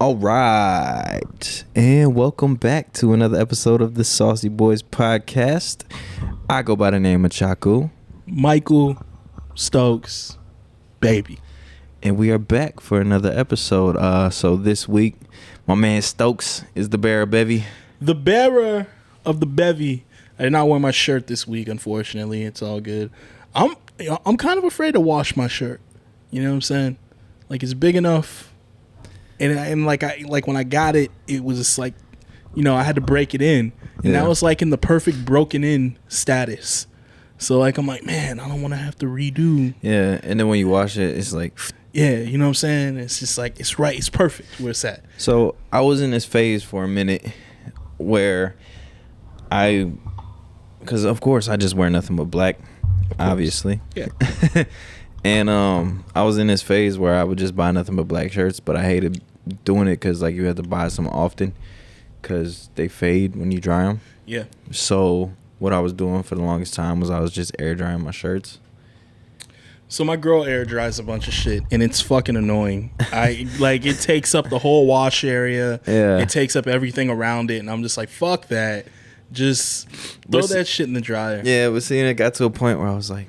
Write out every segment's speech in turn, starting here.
All right, and welcome back to another episode of the Saucy Boys podcast. I go by the name of Chaku. Michael Stokes, baby. And we are back for another episode. So this week, my man Stokes is the bearer of Bevy. The bearer of the Bevy. I did not wear my shirt this week, unfortunately. It's all good. I'm kind of afraid to wash my shirt. You know what I'm saying? Like, it's big enough. And like when I got it, it was just like, you know, I had to break it in. And that was like in the perfect broken in status. So like, I'm like, man, I don't want to have to redo. Yeah, and then when you wash it, it's like... Yeah, you know what I'm saying? It's just like, it's right. It's perfect where it's at. So I was in this phase for a minute where because of course I just wear nothing but black, obviously. Yeah. And I was in this phase where I would just buy nothing but black shirts, but I hated doing it because like you had to buy some often because they fade when you dry them. Yeah. So what I was doing for the longest time was I was just air drying my shirts. So my girl air dries a bunch of shit, and it's fucking annoying. It takes up the whole wash area. Yeah. It takes up everything around it, and I'm just like, fuck that. Just throw that shit in the dryer. Yeah, but seeing it got to a point where I was like,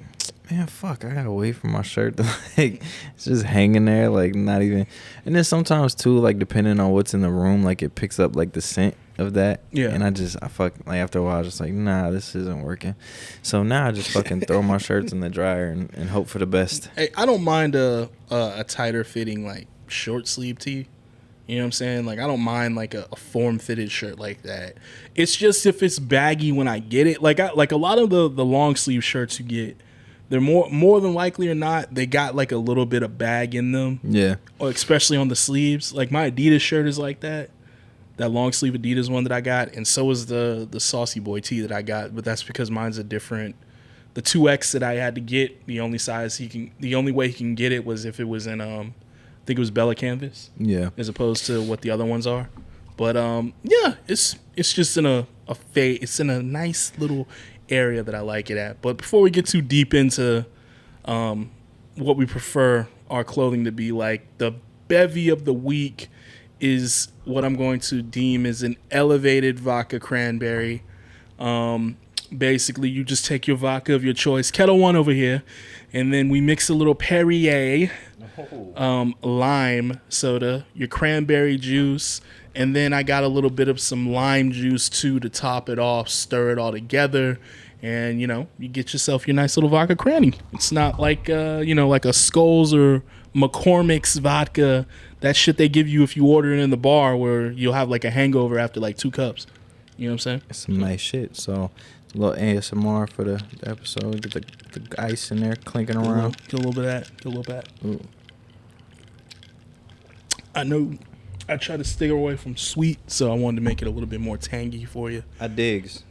man, fuck, I gotta wait for my shirt to like, it's just hanging there, like not even. And then sometimes too, like depending on what's in the room, like it picks up like the scent of that. Yeah. And I fuck, like after a while, I was just like, nah, this isn't working. So now I just fucking throw my shirts in the dryer and hope for the best. Hey, I don't mind a tighter fitting like short sleeve tee. You know what I'm saying? Like I don't mind like a form fitted shirt like that. It's just if it's baggy when I get it. Like a lot of the long sleeve shirts you get, they're more than likely or not, they got like a little bit of bag in them. Yeah. Or especially on the sleeves. Like my Adidas shirt is like that. That long sleeve Adidas one that I got. And so is the Saucy Boy tee that I got. But that's because mine's a different. The 2X that I had to get, the only way he can get it was if it was in I think it was Bella Canvas. Yeah. As opposed to what the other ones are. But yeah, it's just in it's in a nice little area that I like it at. But before we get too deep into what we prefer our clothing to be like, the bevy of the week is what I'm going to deem as an elevated vodka cranberry. Basically, you just take your vodka of your choice, Kettle One over here, and then we mix a little Perrier, lime soda, your cranberry juice, and then I got a little bit of some lime juice too to top it off, stir it all together, and you know, you get yourself your nice little vodka cranny. It's not like like a Skoll's or McCormick's vodka, that shit they give you if you order it in the bar where you'll have like a hangover after like 2 cups. You know what I'm saying? It's some nice shit. So a little ASMR for the episode. Get the ice in there clinking around. Get a little bit of that. Get a little bit. Ooh. I know I try to stay away from sweet, so I wanted to make it a little bit more tangy for you. I digs.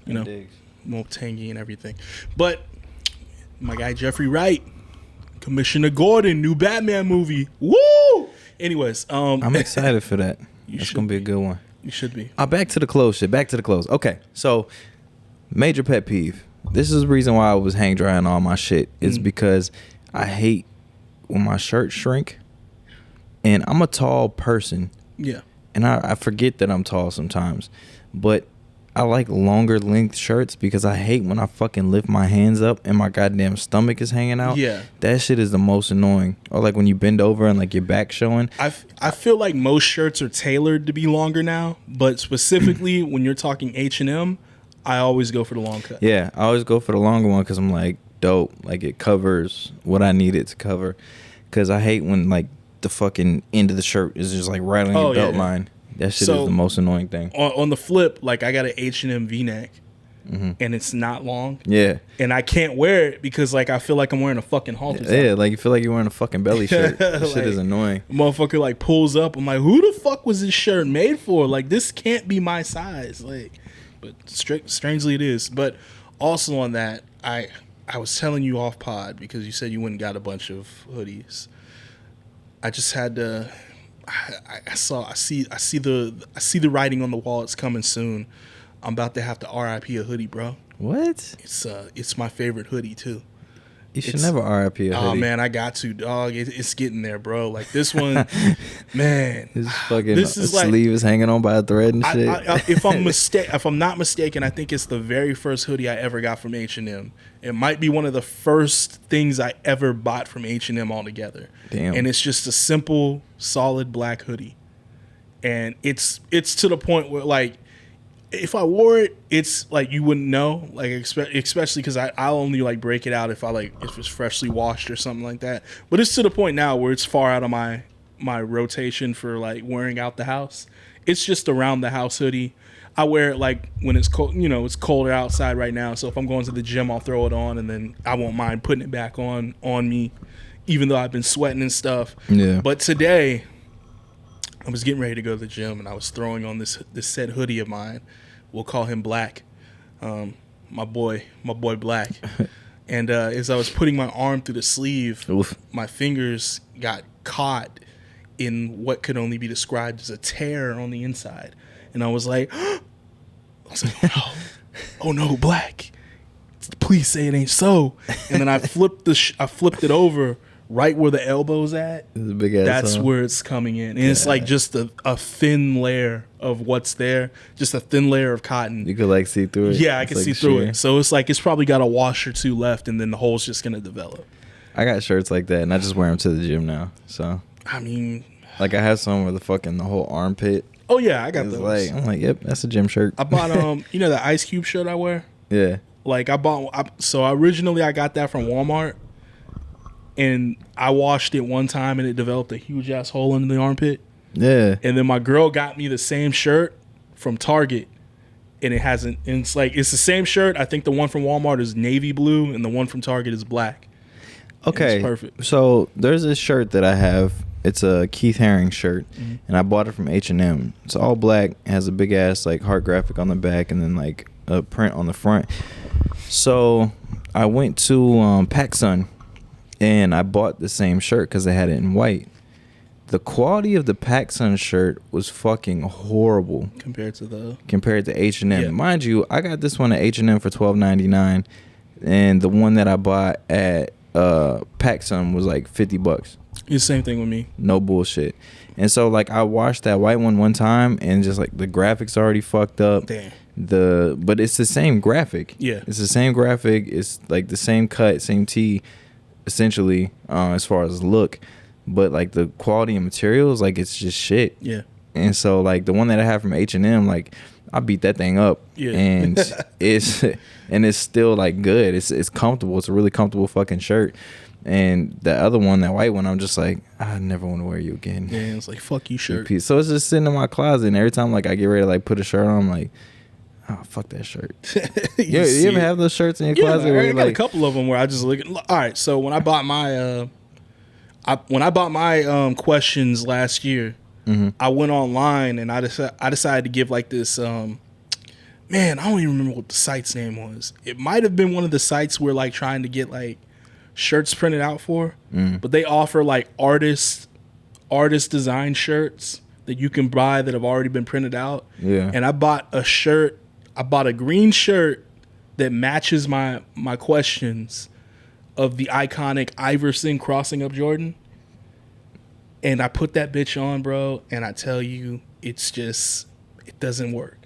More tangy and everything. But my guy Jeffrey Wright, Commissioner Gordon, new Batman movie. Woo! Anyways, I'm excited for that. It's gonna be a good one. You should be. Back to the clothes shit. Back to the clothes. Okay, so major pet peeve. This is the reason why I was hang drying all my shit. Is because I hate when my shirts shrink. And I'm a tall person. Yeah. And I forget that I'm tall sometimes. But I like longer length shirts because I hate when I fucking lift my hands up and my goddamn stomach is hanging out. Yeah. That shit is the most annoying. Or like when you bend over and like your back showing. I feel like most shirts are tailored to be longer now. But specifically when you're talking H&M, I always go for the long cut. Yeah. I always go for the longer one because I'm like, dope. Like it covers what I need it to cover. Because I hate when like the fucking end of the shirt is just like right on your belt line. That shit is the most annoying thing. On the flip, like I got an H&M V-neck, and it's not long. Yeah. And I can't wear it because like I feel like I'm wearing a fucking halter. Yeah, like you feel like you're wearing a fucking belly shirt. That like, shit is annoying. Motherfucker like pulls up. I'm like, who the fuck was this shirt made for? Like this can't be my size. Like, but strangely it is. But also on that, I was telling you off pod because you said you went and got a bunch of hoodies. I just had to. I see the writing on the wall. It's coming soon. I'm about to have to RIP a hoodie, bro. What? It's my favorite hoodie too. You should never RIP a hoodie. Oh man, I got to, dog. It's getting there, bro. Like this one, man. This sleeve is hanging on by a thread and shit. If I'm not mistaken, I think it's the very first hoodie I ever got from H&M. It might be one of the first things I ever bought from H&M altogether. Damn. And it's just a simple, solid black hoodie, and it's to the point where like, if I wore it, it's like you wouldn't know, like especially because I'll only like break it out if it's freshly washed or something like that. But it's to the point now where it's far out of my rotation for like wearing out the house. It's just around the house hoodie. I wear it like when it's cold, it's colder outside right now. So if I'm going to the gym, I'll throw it on, and then I won't mind putting it back on me, even though I've been sweating and stuff. Yeah. But today, I was getting ready to go to the gym, and I was throwing on this said hoodie of mine. We'll call him Black, my boy Black. And as I was putting my arm through the sleeve, Oof. my fingers got caught in what could only be described as a tear on the inside. And I was like, oh no, Black, please say it ain't so. And then I flipped it over right where the elbow's at. It's a big ass. That's where it's coming in. And it's like just a thin layer of what's there, just a thin layer of cotton. You could like see through it. Yeah, I can see through it. So it's like it's probably got a wash or two left, and then the hole's just gonna develop. I got shirts like that, and I just wear them to the gym now. So I mean, like I have some where the whole armpit. Oh yeah, I got those. Like, I'm like, yep, that's a gym shirt. I bought the Ice Cube shirt I wear. Yeah. Like originally I got that from Walmart, and I washed it one time and it developed a huge ass hole in the armpit. Yeah. And then my girl got me the same shirt from Target, and it's the same shirt. I think the one from Walmart is navy blue and the one from Target is black. Okay. It's perfect. So there's this shirt that I have. It's a Keith Haring shirt, and I bought it from H&M. It's all black. It has a big ass like heart graphic on the back, and then like a print on the front. So I went to PacSun, and I bought the same shirt because they had it in white. The quality of the PacSun shirt was fucking horrible compared to H&M. Yeah. Mind you, I got this one at H&M for $12.99, and the one that I bought at PacSun was like $50. It's the same thing with me. No bullshit. And so like I watched that white one time, and just like the graphics already fucked up. Damn. But it's the same graphic. Yeah. It's the same graphic. It's like the same cut, same tee, essentially, as far as look. But like the quality and materials, like it's just shit. Yeah. And so like the one that I have from H&M, like I beat that thing up. Yeah. And it's still like good. It's comfortable. It's a really comfortable fucking shirt. And the other one, that white one, I'm just like, I never want to wear you again. Yeah, it's like, fuck you, shirt. So it's just sitting in my closet, and every time like I get ready to like put a shirt on, I'm like, oh, fuck that shirt. you ever have those shirts in your closet? I got a couple of them where I just look at. All right, so when I bought my questions last year, I went online and I decided to give like this. Man, I don't even remember what the site's name was. It might have been one of the sites we're like trying to get like shirts printed out for, but they offer like artist design shirts that you can buy that have already been printed out. Yeah. And I bought a green shirt that matches my questions of the iconic Iverson crossing up Jordan. And I put that bitch on, bro, and I tell you, it doesn't work.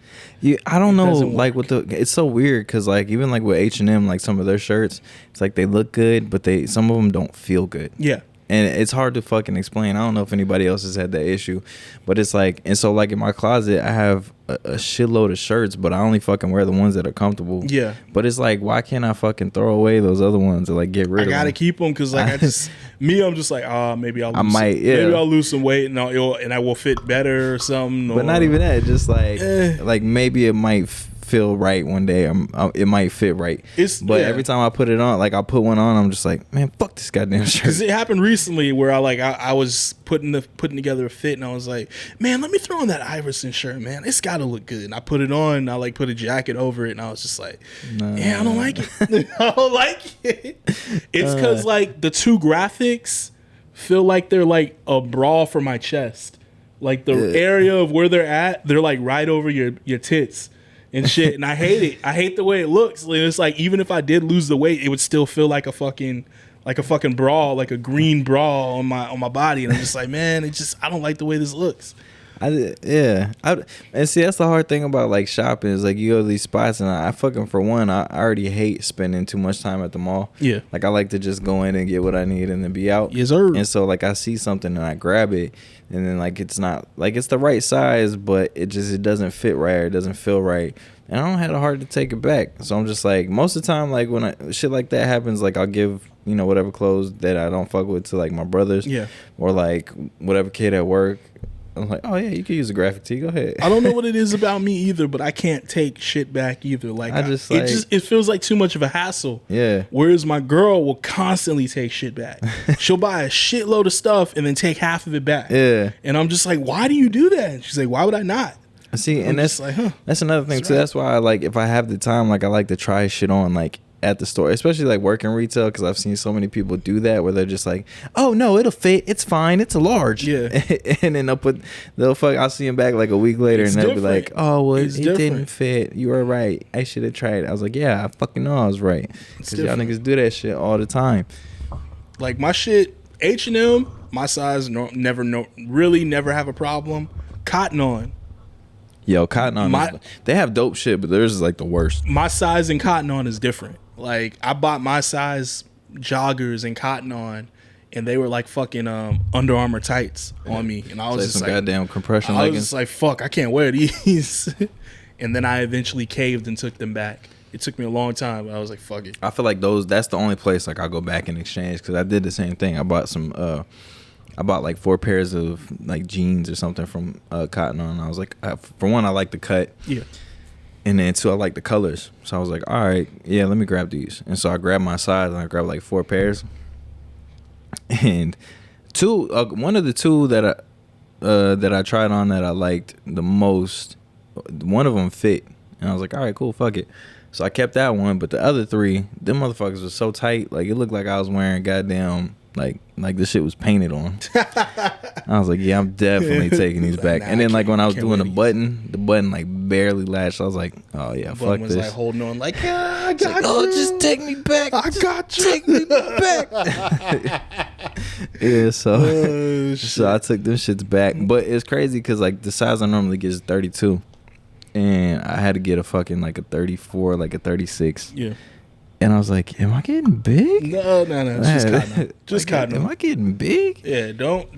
Yeah, I don't know, like it's so weird because like even like with H&M, like some of their shirts, it's like they look good, but some of them don't feel good. Yeah. And it's hard to fucking explain. I don't know if anybody else has had that issue, but it's like, and so like in my closet, I have a shitload of shirts, but I only fucking wear the ones that are comfortable. Yeah. But it's like, why can't I fucking throw away those other ones or like get rid of them? I gotta keep them because like I'm just like, maybe I'll lose some weight and I will fit better or something. But not even that, just like like maybe it might feel right one day. It might fit right. Every time I put it on, like I'll put one on, I'm just like, man, fuck this goddamn shirt. Because it happened recently where I was putting together a fit and I was like, man, let me throw on that Iverson shirt, man. It's gotta look good. And I put it on and I like put a jacket over it and I was just like, yeah, I don't like it. I don't like it. It's because like the two graphics feel like they're like a bra for my chest. Like the area of where they're at, they're like right over your tits. and shit, and I hate it. I hate the way it looks. And it's like even if I did lose the weight, it would still feel like a fucking bra, like a green bra on my body, and I'm just like, man, I don't like the way this looks. And see, that's the hard thing about like shopping is like you go to these spots, and I fucking, for one, I already hate spending too much time at the mall. Yeah, like I like to just go in and get what I need and then be out. Yes, sir. And so like I see something and I grab it, and then like it's not like it's the right size, but it doesn't fit right, or it doesn't feel right, and I don't have the heart to take it back. So I'm just like, most of the time, like when shit like that happens, like I'll give, you know, whatever clothes that I don't fuck with to like my brothers, or like whatever kid at work. I'm like, oh yeah, you can use a graphic tee. Go ahead. I don't know what it is about me either, but I can't take shit back either. Like it feels like too much of a hassle. Yeah. Whereas my girl will constantly take shit back. She'll buy a shitload of stuff and then take half of it back. Yeah. And I'm just like, why do you do that? And she's like, why would I not? See, and that's like, that's another thing too. Right. That's why I like, if I have the time, like I like to try shit on like at the store, especially like working retail, because I've seen so many people do that where they're just like, oh no, it'll fit, it's fine, it's a large. Yeah. And then I'll see them back like a week later, and they'll be like, oh well, it didn't fit, you were right, I should have tried it. I was like, yeah, I fucking know I was right, because y'all niggas do that shit all the time. Like my shit, H&M, my size really never have a problem. Cotton On, yo, Cotton On, they have dope shit, but theirs is like the worst. My size in Cotton On is different. Like I bought my size joggers in Cotton On, and they were like fucking Under Armour tights on me, and I was just some like, goddamn compression leggings. I was just like, fuck, I can't wear these. And then I eventually caved and took them back. It took me a long time, but I was like, fuck it. I feel like that's the only place like I'll go back and exchange, because I did the same thing. I bought like 4 pairs of like jeans or something from Cotton On. I was like, for one, I like the cut. Yeah. And then 2, I like the colors. So I was like, all right, yeah, let me grab these. And so I grabbed my size, and I grabbed like 4 pairs. And one of the 2 that I tried on that I liked the most, one of them fit. And I was like, all right, cool, fuck it. So I kept that one, but the other 3, them motherfuckers was so tight, like it looked like I was wearing goddamn like this shit was painted on. I was like, yeah, I'm definitely taking these back. And then like when I was doing the button like barely latched. I was like, oh yeah, fuck this. Like holding on, like, yeah, I got you. Oh, just take me back. I got you. Take me back. Yeah, so I took them shits back. But it's crazy because like the size I normally get is 32, and I had to get a fucking like a 34, like a 36. Yeah. And I was like, am I getting big? No. It's just cotton. Just cotton. Am I getting big? Yeah, don't.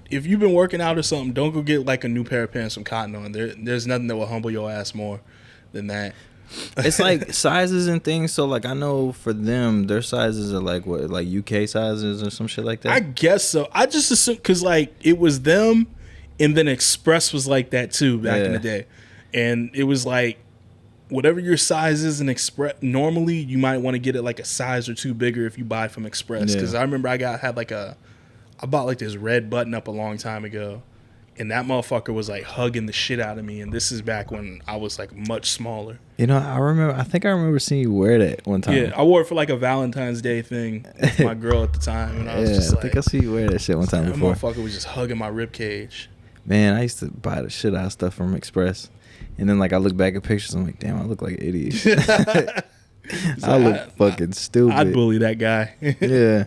If you've been working out or something, don't go get like a new pair of pants from Cotton On. There's nothing that will humble your ass more than that. It's like sizes and things. So like I know for them, their sizes are like what, like UK sizes or some shit like that. I guess so. I just assume because like it was them, and then Express was like that too back in the day, and it was like, whatever your size is in Express, normally you might want to get it like a size or 2 bigger if you buy from Express. Because I remember I bought like this red button up a long time ago, and that motherfucker was like hugging the shit out of me. And this is back when I was like much smaller. You know, I think I remember seeing you wear that one time. Yeah, I wore it for like a Valentine's Day thing with my girl at the time, and I was just like, I think I see you wear that shit one time before. That motherfucker was just hugging my rib cage. Man, I used to buy the shit out of stuff from Express. And then, like, I look back at pictures, I'm like, damn, I look like an idiot. I look fucking stupid. I'd bully that guy. Yeah.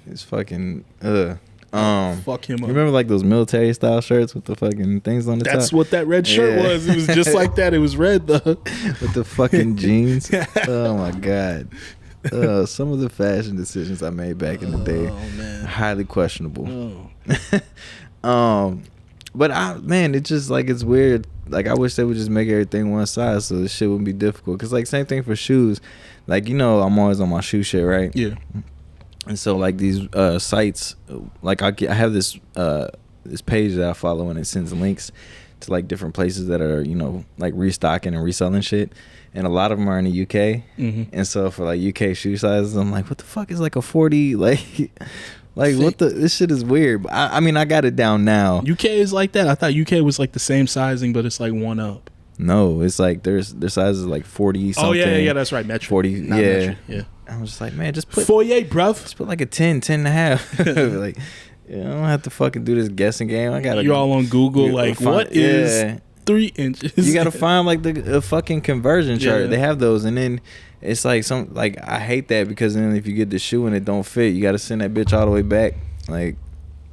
It's fucking, fuck him up. You remember, like, those military-style shirts with the fucking things on the top? That's what that red shirt was. It was just like that. It was red, though. With the fucking jeans. Oh, my God. Some of the fashion decisions I made back in the day, man, highly questionable. But man, it's just like, it's weird. Like, I wish they would just make everything one size so this shit wouldn't be difficult. Because, like, same thing for shoes. Like, you know, I'm always on my shoe shit, right? Yeah. And so, like, these sites, like, I have this page that I follow, and it sends links to, like, different places that are, you know, like, restocking and reselling shit. And a lot of them are in the UK. Mm-hmm. And so, for, like, UK shoe sizes, I'm like, what the fuck is, like, a 40? Like, what this shit is weird. I mean, I got it down now. UK is like that? I thought UK was like the same sizing, but it's like one up. No, it's like their size is like 40 something. Oh, yeah, that's right. Metric. 40, yeah. Metric, yeah. I was just like, man, just put 48, bruv. Just put like a 10 and a half. Like, I don't have to fucking do this guessing game. I gotta. You're all on Google, like, what is 3 inches. You gotta find like the fucking conversion chart. Yeah. They have those, and then it's like I hate that because then if you get the shoe and it don't fit, you gotta send that bitch all the way back. Like,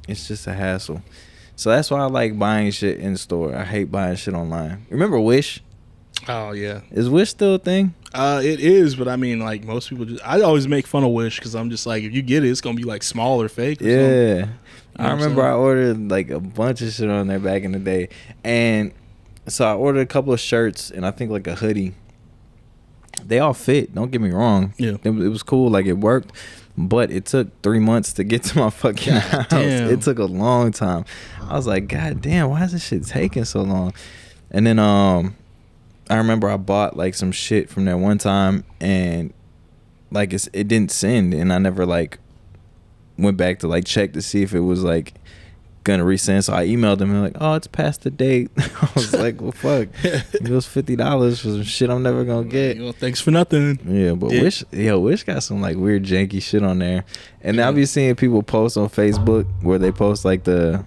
it's just a hassle. So that's why I like buying shit in store. I hate buying shit online. Remember Wish? Oh yeah, Is Wish still a thing? It is, but I mean, like most people, I always make fun of Wish because I'm just like, if you get it, it's gonna be like small or fake. Or Yeah, something. I remember I ordered like a bunch of shit on there back in the day, and so I ordered a couple of shirts and I think like a hoodie. They all fit. Don't get me wrong. Yeah, it was cool. Like it worked, but it took 3 months to get to my fucking house. Damn. It took a long time. I was like, God damn, why is this shit taking so long? And then I remember I bought like some shit from there one time and like it didn't send, and I never like went back to like check to see if it was like gonna resend. So I emailed them and like, oh, it's past the date. I was like, well, fuck, it was $50 for some shit I'm never gonna get. Well, thanks for nothing. Yeah, but Wish got some like weird janky shit on there, and I be seeing people post on Facebook where they post like their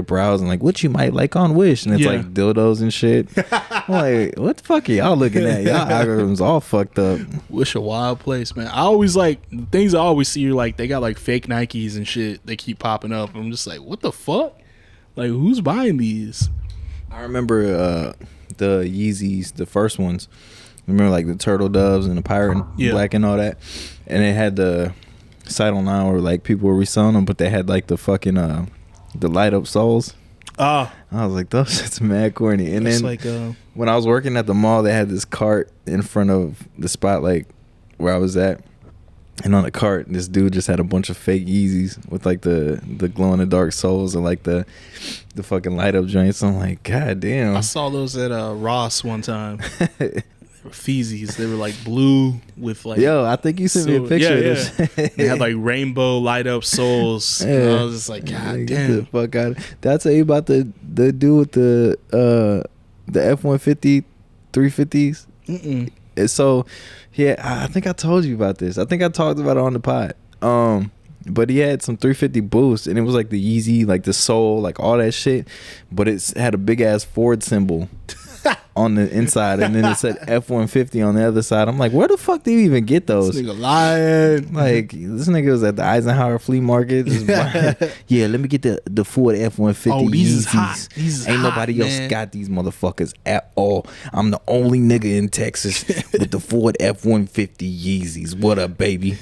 browsing, like what you might like on Wish, and it's like dildos and shit. I'm like, what the fuck are y'all looking at? Y'all algorithms all fucked up. Wish a wild place, man. I always like the things I always see are like they got like fake Nikes and shit. They keep popping up. I'm just like, what the fuck? Like, who's buying these? I remember the Yeezys, the first ones. Remember like the turtle doves and the pirate black and all that, and it had the site online where like people were reselling them, but they had like the fucking the light up soles. I was like, those shit's mad corny. And then like, when I was working at the mall, they had this cart in front of the spot like where I was at, and on the cart this dude just had a bunch of fake Yeezys with like the glow in the dark soles and like the fucking light up joints. I'm like, god damn. I saw those at Ross one time. Feezies. They were like blue with like, yo, I think you sent me a picture of this. They had like rainbow light up soles. And I was just like, god damn. The fuck out. Did I tell you about the dude with the F-150 350s? Mm-mm. And so I think I told you about this. I think I talked about it on the pod. But he had some 350 boosts, and it was like the Yeezy, like the sole, like all that shit, but it had a big ass Ford symbol on the inside, and then it said F-150 on the other side. I'm like, where the fuck do you even get those? This nigga lying. Like, this nigga was at the Eisenhower flea market. Yeah, let me get the Ford F-150. Oh, these is hot. Ain't nobody else got these motherfuckers at all. I'm the only nigga in Texas with the Ford F-150 Yeezys. What up, baby?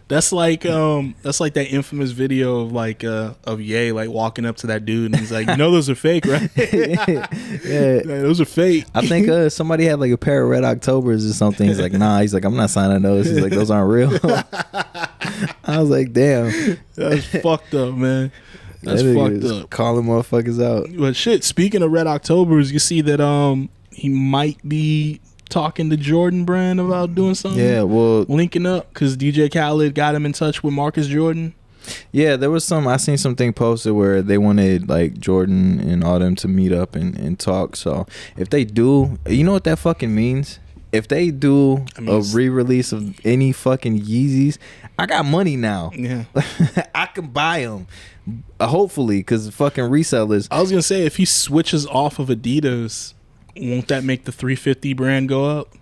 That's like that infamous video of like of Ye like walking up to that dude and he's like, you know those are fake, right? Yeah. Those are fake. I think somebody had like a pair of Red Octobers or something. He's like, nah. He's like, I'm not signing those. He's like, those aren't real. I was like, damn. That's fucked up, man. That's fucked up. Calling motherfuckers out. But shit, speaking of Red Octobers, you see that he might be talking to Jordan Brand about doing something. Yeah, well, linking up because DJ Khaled got him in touch with Marcus Jordan. Yeah, there was I seen something posted where they wanted like Jordan and all them to meet up and talk. So if they do, you know what that fucking means? If they do a re-release of any fucking Yeezys, I got money now. Yeah. I can buy them. Hopefully, because fucking resellers. I was going to say, if he switches off of Adidas, won't that make the 350 brand go up?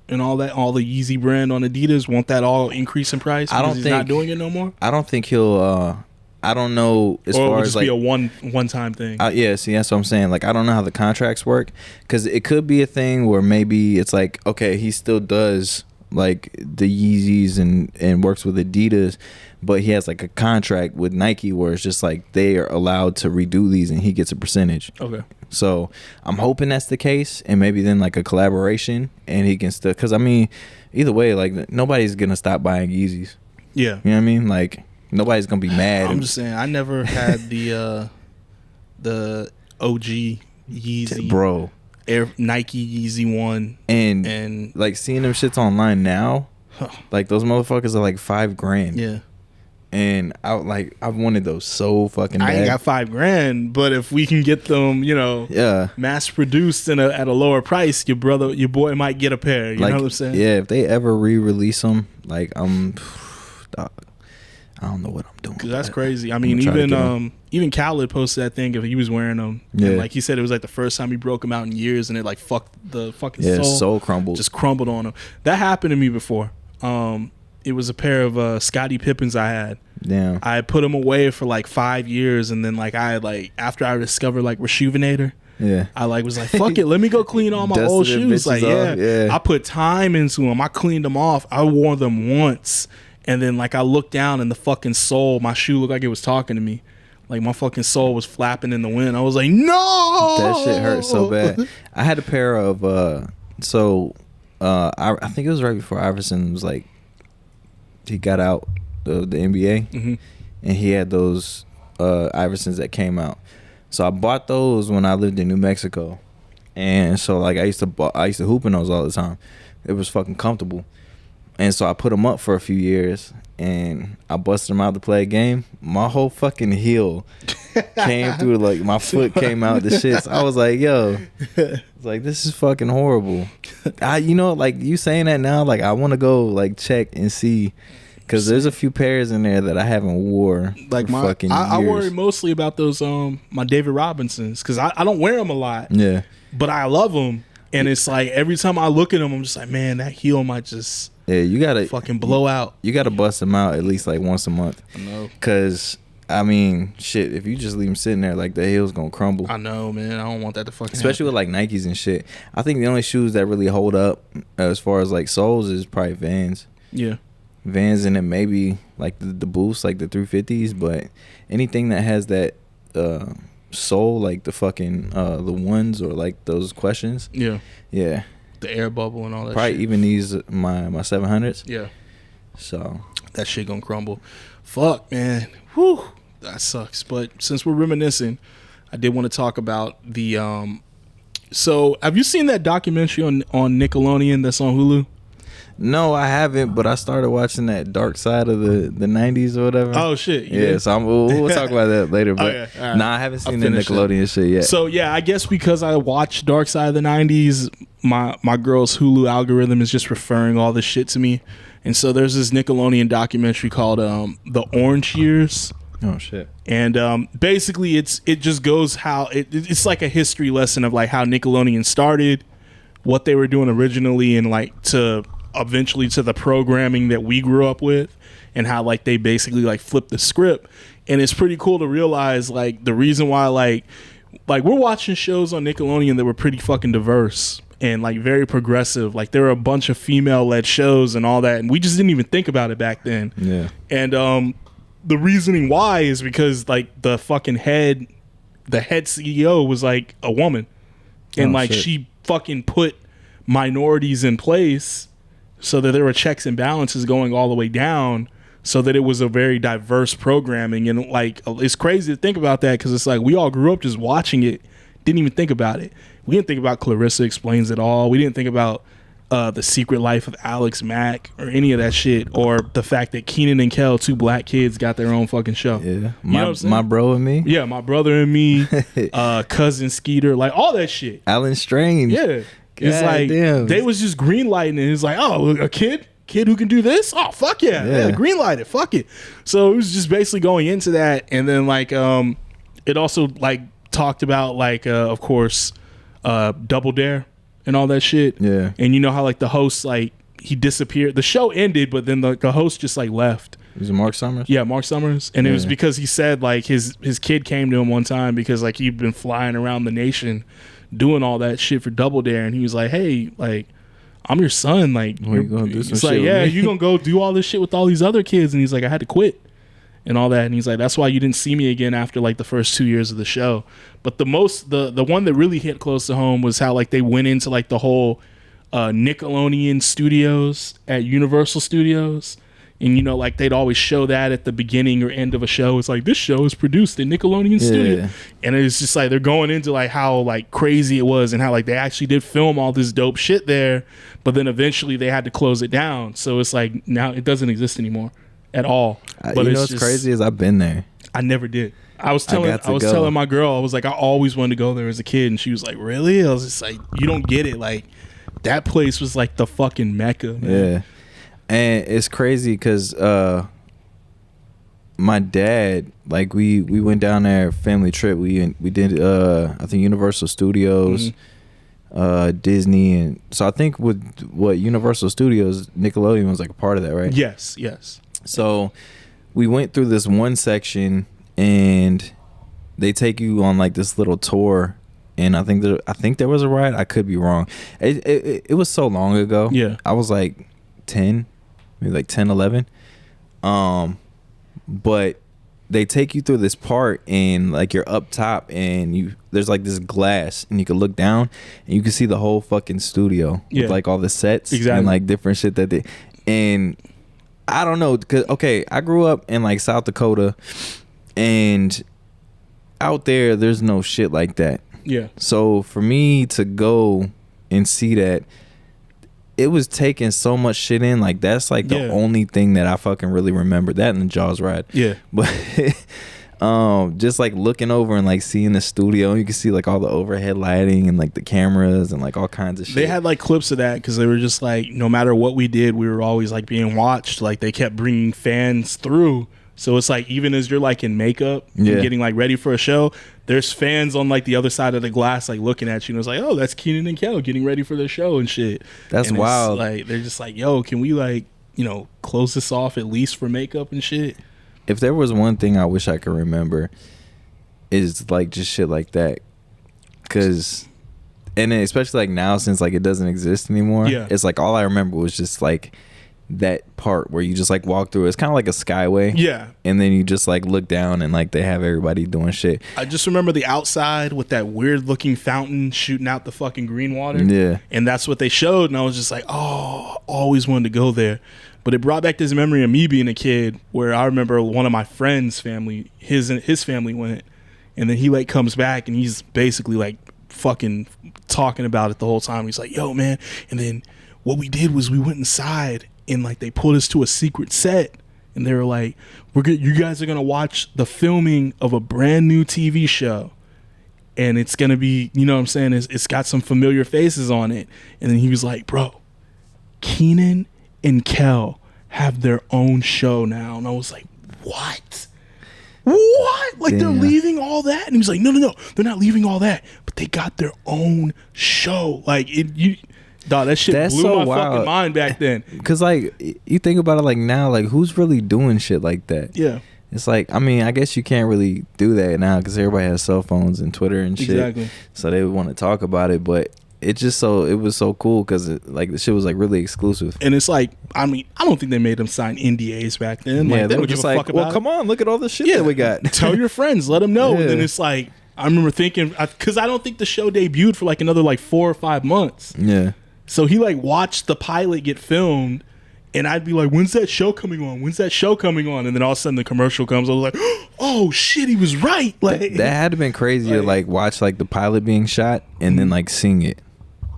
And all the Yeezy brand on Adidas, won't that all increase in price? I don't think he's not doing it no more. I don't think he'll. I don't know as far as like be a one time thing. Yeah, see, that's what I'm saying. Like, I don't know how the contracts work, because it could be a thing where maybe it's like, okay, he still does like the Yeezys and works with Adidas, but he has like a contract with Nike where it's just like they are allowed to redo these and he gets a percentage. Okay. So I'm hoping that's the case, and maybe then like a collaboration, and he can still, because I mean, either way, like nobody's gonna stop buying Yeezys. Yeah. You know what I mean? Like nobody's gonna be mad. I'm just saying, I never had the OG Yeezy, bro. Nike Yeezy one, and like seeing them shits online now, like those motherfuckers are like $5,000. Yeah. And I've wanted those so fucking bad. I ain't got $5,000, but if we can get them, mass produced at a lower price, your boy might get a pair. You know what I'm saying? Yeah, if they ever re-release them, like I I don't know what I'm doing. Cause that's crazy. I mean, even Khaled posted that thing if he was wearing them. Yeah. And like he said, it was like the first time he broke them out in years, and it like fucked the fucking soul crumbled. Just crumbled on him. That happened to me before. It was a pair of Scottie Pippens I had. Damn. I had put them away for like 5 years, and then like after I discovered like Rejuvenator. Yeah, I like was like, fuck it, let me go clean all my old shoes. Like, yeah, I put time into them. I cleaned them off. I wore them once, and then like I looked down and the fucking sole, my shoe looked like it was talking to me. Like my fucking sole was flapping in the wind. I was like, no, that shit hurt so bad. I had a pair of I think it was right before Iverson was like, he got out of the NBA, and he had those Iversons that came out. So I bought those when I lived in New Mexico, and so like I used to hoop in those all the time. It was fucking comfortable, and so I put them up for a few years, and I busted them out to play a game. My whole fucking heel came through, like my foot came out the shits. I was like, yo, it's like this is fucking horrible. Like you saying that now, like I want to go like check and see. Because there's a few pairs in there that I haven't wore like for fucking years. I worry mostly about those my David Robinsons, because I don't wear them a lot. Yeah, but I love them, and it's like every time I look at them, I'm just like, man, that heel might just you gotta fucking blow out. You gotta bust them out at least like once a month. I know. Because I mean, shit, if you just leave them sitting there, like the heel's gonna crumble. I know, man. I don't want that to fucking especially happen. with like Nikes and shit. I think the only shoes that really hold up as far as like soles is probably Vans. Yeah. Vans, and then maybe like the Boosts, like the 350s, but anything that has that sole, like the fucking the ones or like those questions. Yeah. The air bubble and all that probably shit. Even these my 700s. Yeah. So that shit gonna crumble. Fuck, man. Whew. That sucks. But since we're reminiscing, I did want to talk about the so have you seen that documentary on Nickelodeon that's on Hulu? No, I haven't, but I started watching that Dark Side of the 90s or whatever. Oh, shit. Yeah, so we'll talk about that later. But okay, right. Nah, I haven't seen the Nickelodeon shit yet. So, yeah, I guess because I watched Dark Side of the 90s, my girl's Hulu algorithm is just referring all this shit to me. And so there's this Nickelodeon documentary called The Orange Years. Oh, shit. And basically, it just goes how... It's like a history lesson of like how Nickelodeon started, what they were doing originally, and like eventually to the programming that we grew up with, and how like they basically like flipped the script. And it's pretty cool to realize like the reason why like we're watching shows on Nickelodeon that were pretty fucking diverse and like very progressive. Like there were a bunch of female led shows and all that, and we just didn't even think about it back then. Yeah. And the reasoning why is because like the head CEO was like a woman, and like shit. she fucking put minorities in place so that there were checks and balances going all the way down, so that it was a very diverse programming. And like it's crazy to think about that, because it's like we all grew up just watching it, didn't even think about it. We didn't think about Clarissa Explains It All. We didn't think about The Secret Life of Alex Mack or any of that shit, or the fact that Keenan and Kel, two black kids, got their own fucking show. Yeah, my bro and me. Yeah, My Brother and Me, Cousin Skeeter, like all that shit. Alan Strange. Yeah. It's like damn. They was just greenlighting it. It's like, oh, a kid who can do this? Oh, fuck yeah, greenlight it, fuck it. So it was just basically going into that, and then like it also like talked about like of course Double Dare and all that shit. Yeah. And you know how like the host, like he disappeared. The show ended, but then the host just like left. Was it Mark Summers? Yeah, Mark Summers. And it was because he said like his kid came to him one time because like he'd been flying around the nation doing all that shit for Double Dare, and he was like, hey, like I'm your son, like you gonna do some it's shit like, yeah, with me? you gonna go do all this shit with all these other kids. And he's like, I had to quit and all that. And he's like, that's why you didn't see me again after like the first 2 years of the show. But the one that really hit close to home was how like they went into like the whole Nickelodeon studios at Universal Studios. And, you know, like they'd always show that at the beginning or end of a show. It's like, this show is produced in Nickelodeon Studio. And it's just like they're going into like how like crazy it was, and how like they actually did film all this dope shit there. But then eventually they had to close it down. So it's like now it doesn't exist anymore at all. But you know what's crazy is I've been there. I never did. I was telling my girl, I was like, I always wanted to go there as a kid. And she was like, really? I was just like, you don't get it. Like that place was like the fucking Mecca, man. Yeah. And it's crazy because my dad, like we went down there family trip. We did I think Universal Studios, Disney, and so I think with what Universal Studios, Nickelodeon was like a part of that, right? Yes. So we went through this one section, and they take you on like this little tour, and I think there was a ride. I could be wrong. It was so long ago. Yeah, I was like 10, maybe like 10, 11. But they take you through this part, and like you're up top, and there's like this glass, and you can look down and you can see the whole fucking studio with like all the sets and like different shit that they, and I don't know, cause okay, I grew up in like South Dakota, and out there's no shit like that. Yeah. So for me to go and see that, it was taking so much shit in. Like that's like the only thing that I fucking really remember. That and the Jaws ride. Yeah. But just like looking over and like seeing the studio, you can see like all the overhead lighting and like the cameras and like all kinds of shit. They had like clips of that because they were just like, no matter what we did, we were always like being watched. Like they kept bringing fans through. So it's like, even as you're like in makeup and getting like ready for a show, there's fans on like the other side of the glass like looking at you, and it's like, oh, that's Keenan and Kel getting ready for their show and shit. That's and wild. Like they're just like, yo, can we like, you know, close this off at least for makeup and shit? If there was one thing I wish I could remember, is like just shit like that. Cause, and then especially like now, since like it doesn't exist anymore, it's like all I remember was just like that part where you just like walk through. It's kind of like a skyway, and then you just like look down and like they have everybody doing shit. I just remember the outside with that weird looking fountain shooting out the fucking green water, and that's what they showed, and I was just like, oh, always wanted to go there. But it brought back this memory of me being a kid, where I remember one of my friends' family, his family went, and then he like comes back and he's basically like fucking talking about it the whole time. He's like, yo man, and then what we did was we went inside, and like they pulled us to a secret set, and they were like, you guys are gonna watch the filming of a brand new TV show, and it's gonna be, you know what I'm saying, it's got some familiar faces on it. And then he was like, bro, Keenan and Kel have their own show now. And I was like, what? Like they're leaving all that? And he was like, no, they're not leaving all that, but they got their own show. Like dog, that shit blew my fucking mind back then. Because like you think about it, like now, like who's really doing shit like that? Yeah, it's like, I mean, I guess you can't really do that now because everybody has cell phones and Twitter and shit. Exactly. So they would want to talk about it, but it was so cool because like the shit was like really exclusive. And it's like, I mean, I don't think they made them sign NDAs back then. Like, they were just like, well, come on, look at all the shit that we got. Tell your friends, let them know. And then it's like, I remember thinking, because I don't think the show debuted for like another like 4 or 5 months. Yeah. So he like watched the pilot get filmed, and I'd be like, when's that show coming on? When's that show coming on? And then all of a sudden the commercial comes. I was like, oh shit, he was right. Like that had to been crazy to like watch like the pilot being shot and then like seeing it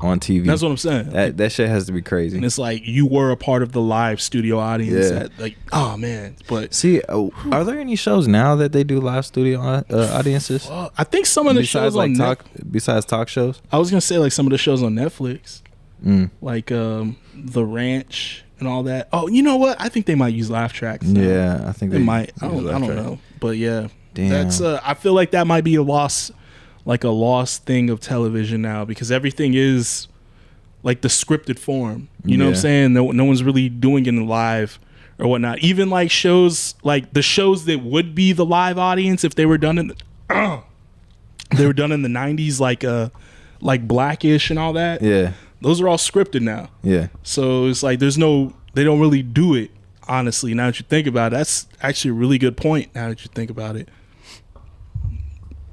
on TV. That's what I'm saying. That shit has to be crazy. And it's like you were a part of the live studio audience. That, like, oh man. But see, are there any shows now that they do live studio audiences? I think some of the shows like on besides talk shows. I was gonna say like some of the shows on Netflix, like The Ranch and all that. Oh, you know what? I think they might use laugh tracks now. Yeah, I think they might. I don't know, but yeah, damn. That's I feel like that might be a lost thing of television now, because everything is like the scripted form. You know what I'm saying? No one's really doing it in live or whatnot. Even like shows, like the shows that would be the live audience if they were done in the, they were done in the 90s, like Blackish and all that. Yeah. Those are all scripted now. Yeah. So it's like they don't really do it, honestly, now that you think about it. That's actually a really good point now that you think about it.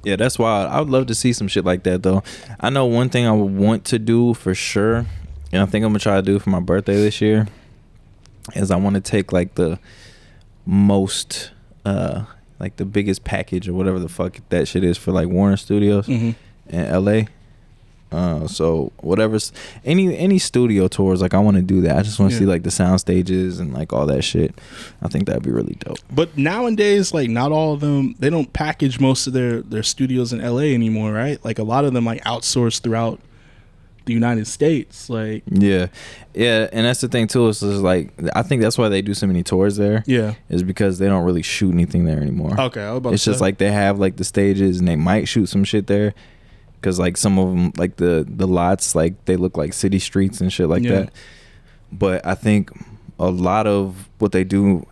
Yeah, that's wild. I would love to see some shit like that, though. I know one thing I would want to do for sure, and I think I'm going to try to do for my birthday this year, is I want to take, like, the most, like, the biggest package or whatever the fuck that shit is for, like, Warner Studios in L.A., so whatever's any studio tours, like I want to do that. I just want to see like the sound stages and like all that shit. I think that'd be really dope. But nowadays, like not all of them, they don't package most of their studios in LA anymore, right? Like a lot of them like outsource throughout the the United States. Like, yeah, and that's the thing too. Is like I think that's why they do so many tours there. Yeah, is because they don't really shoot anything there anymore. Okay, I was about it's to just say. like they have like the stages and they might shoot some shit there, because like some of them like the lots like they look like city streets and shit like that. But I think a lot of what they do,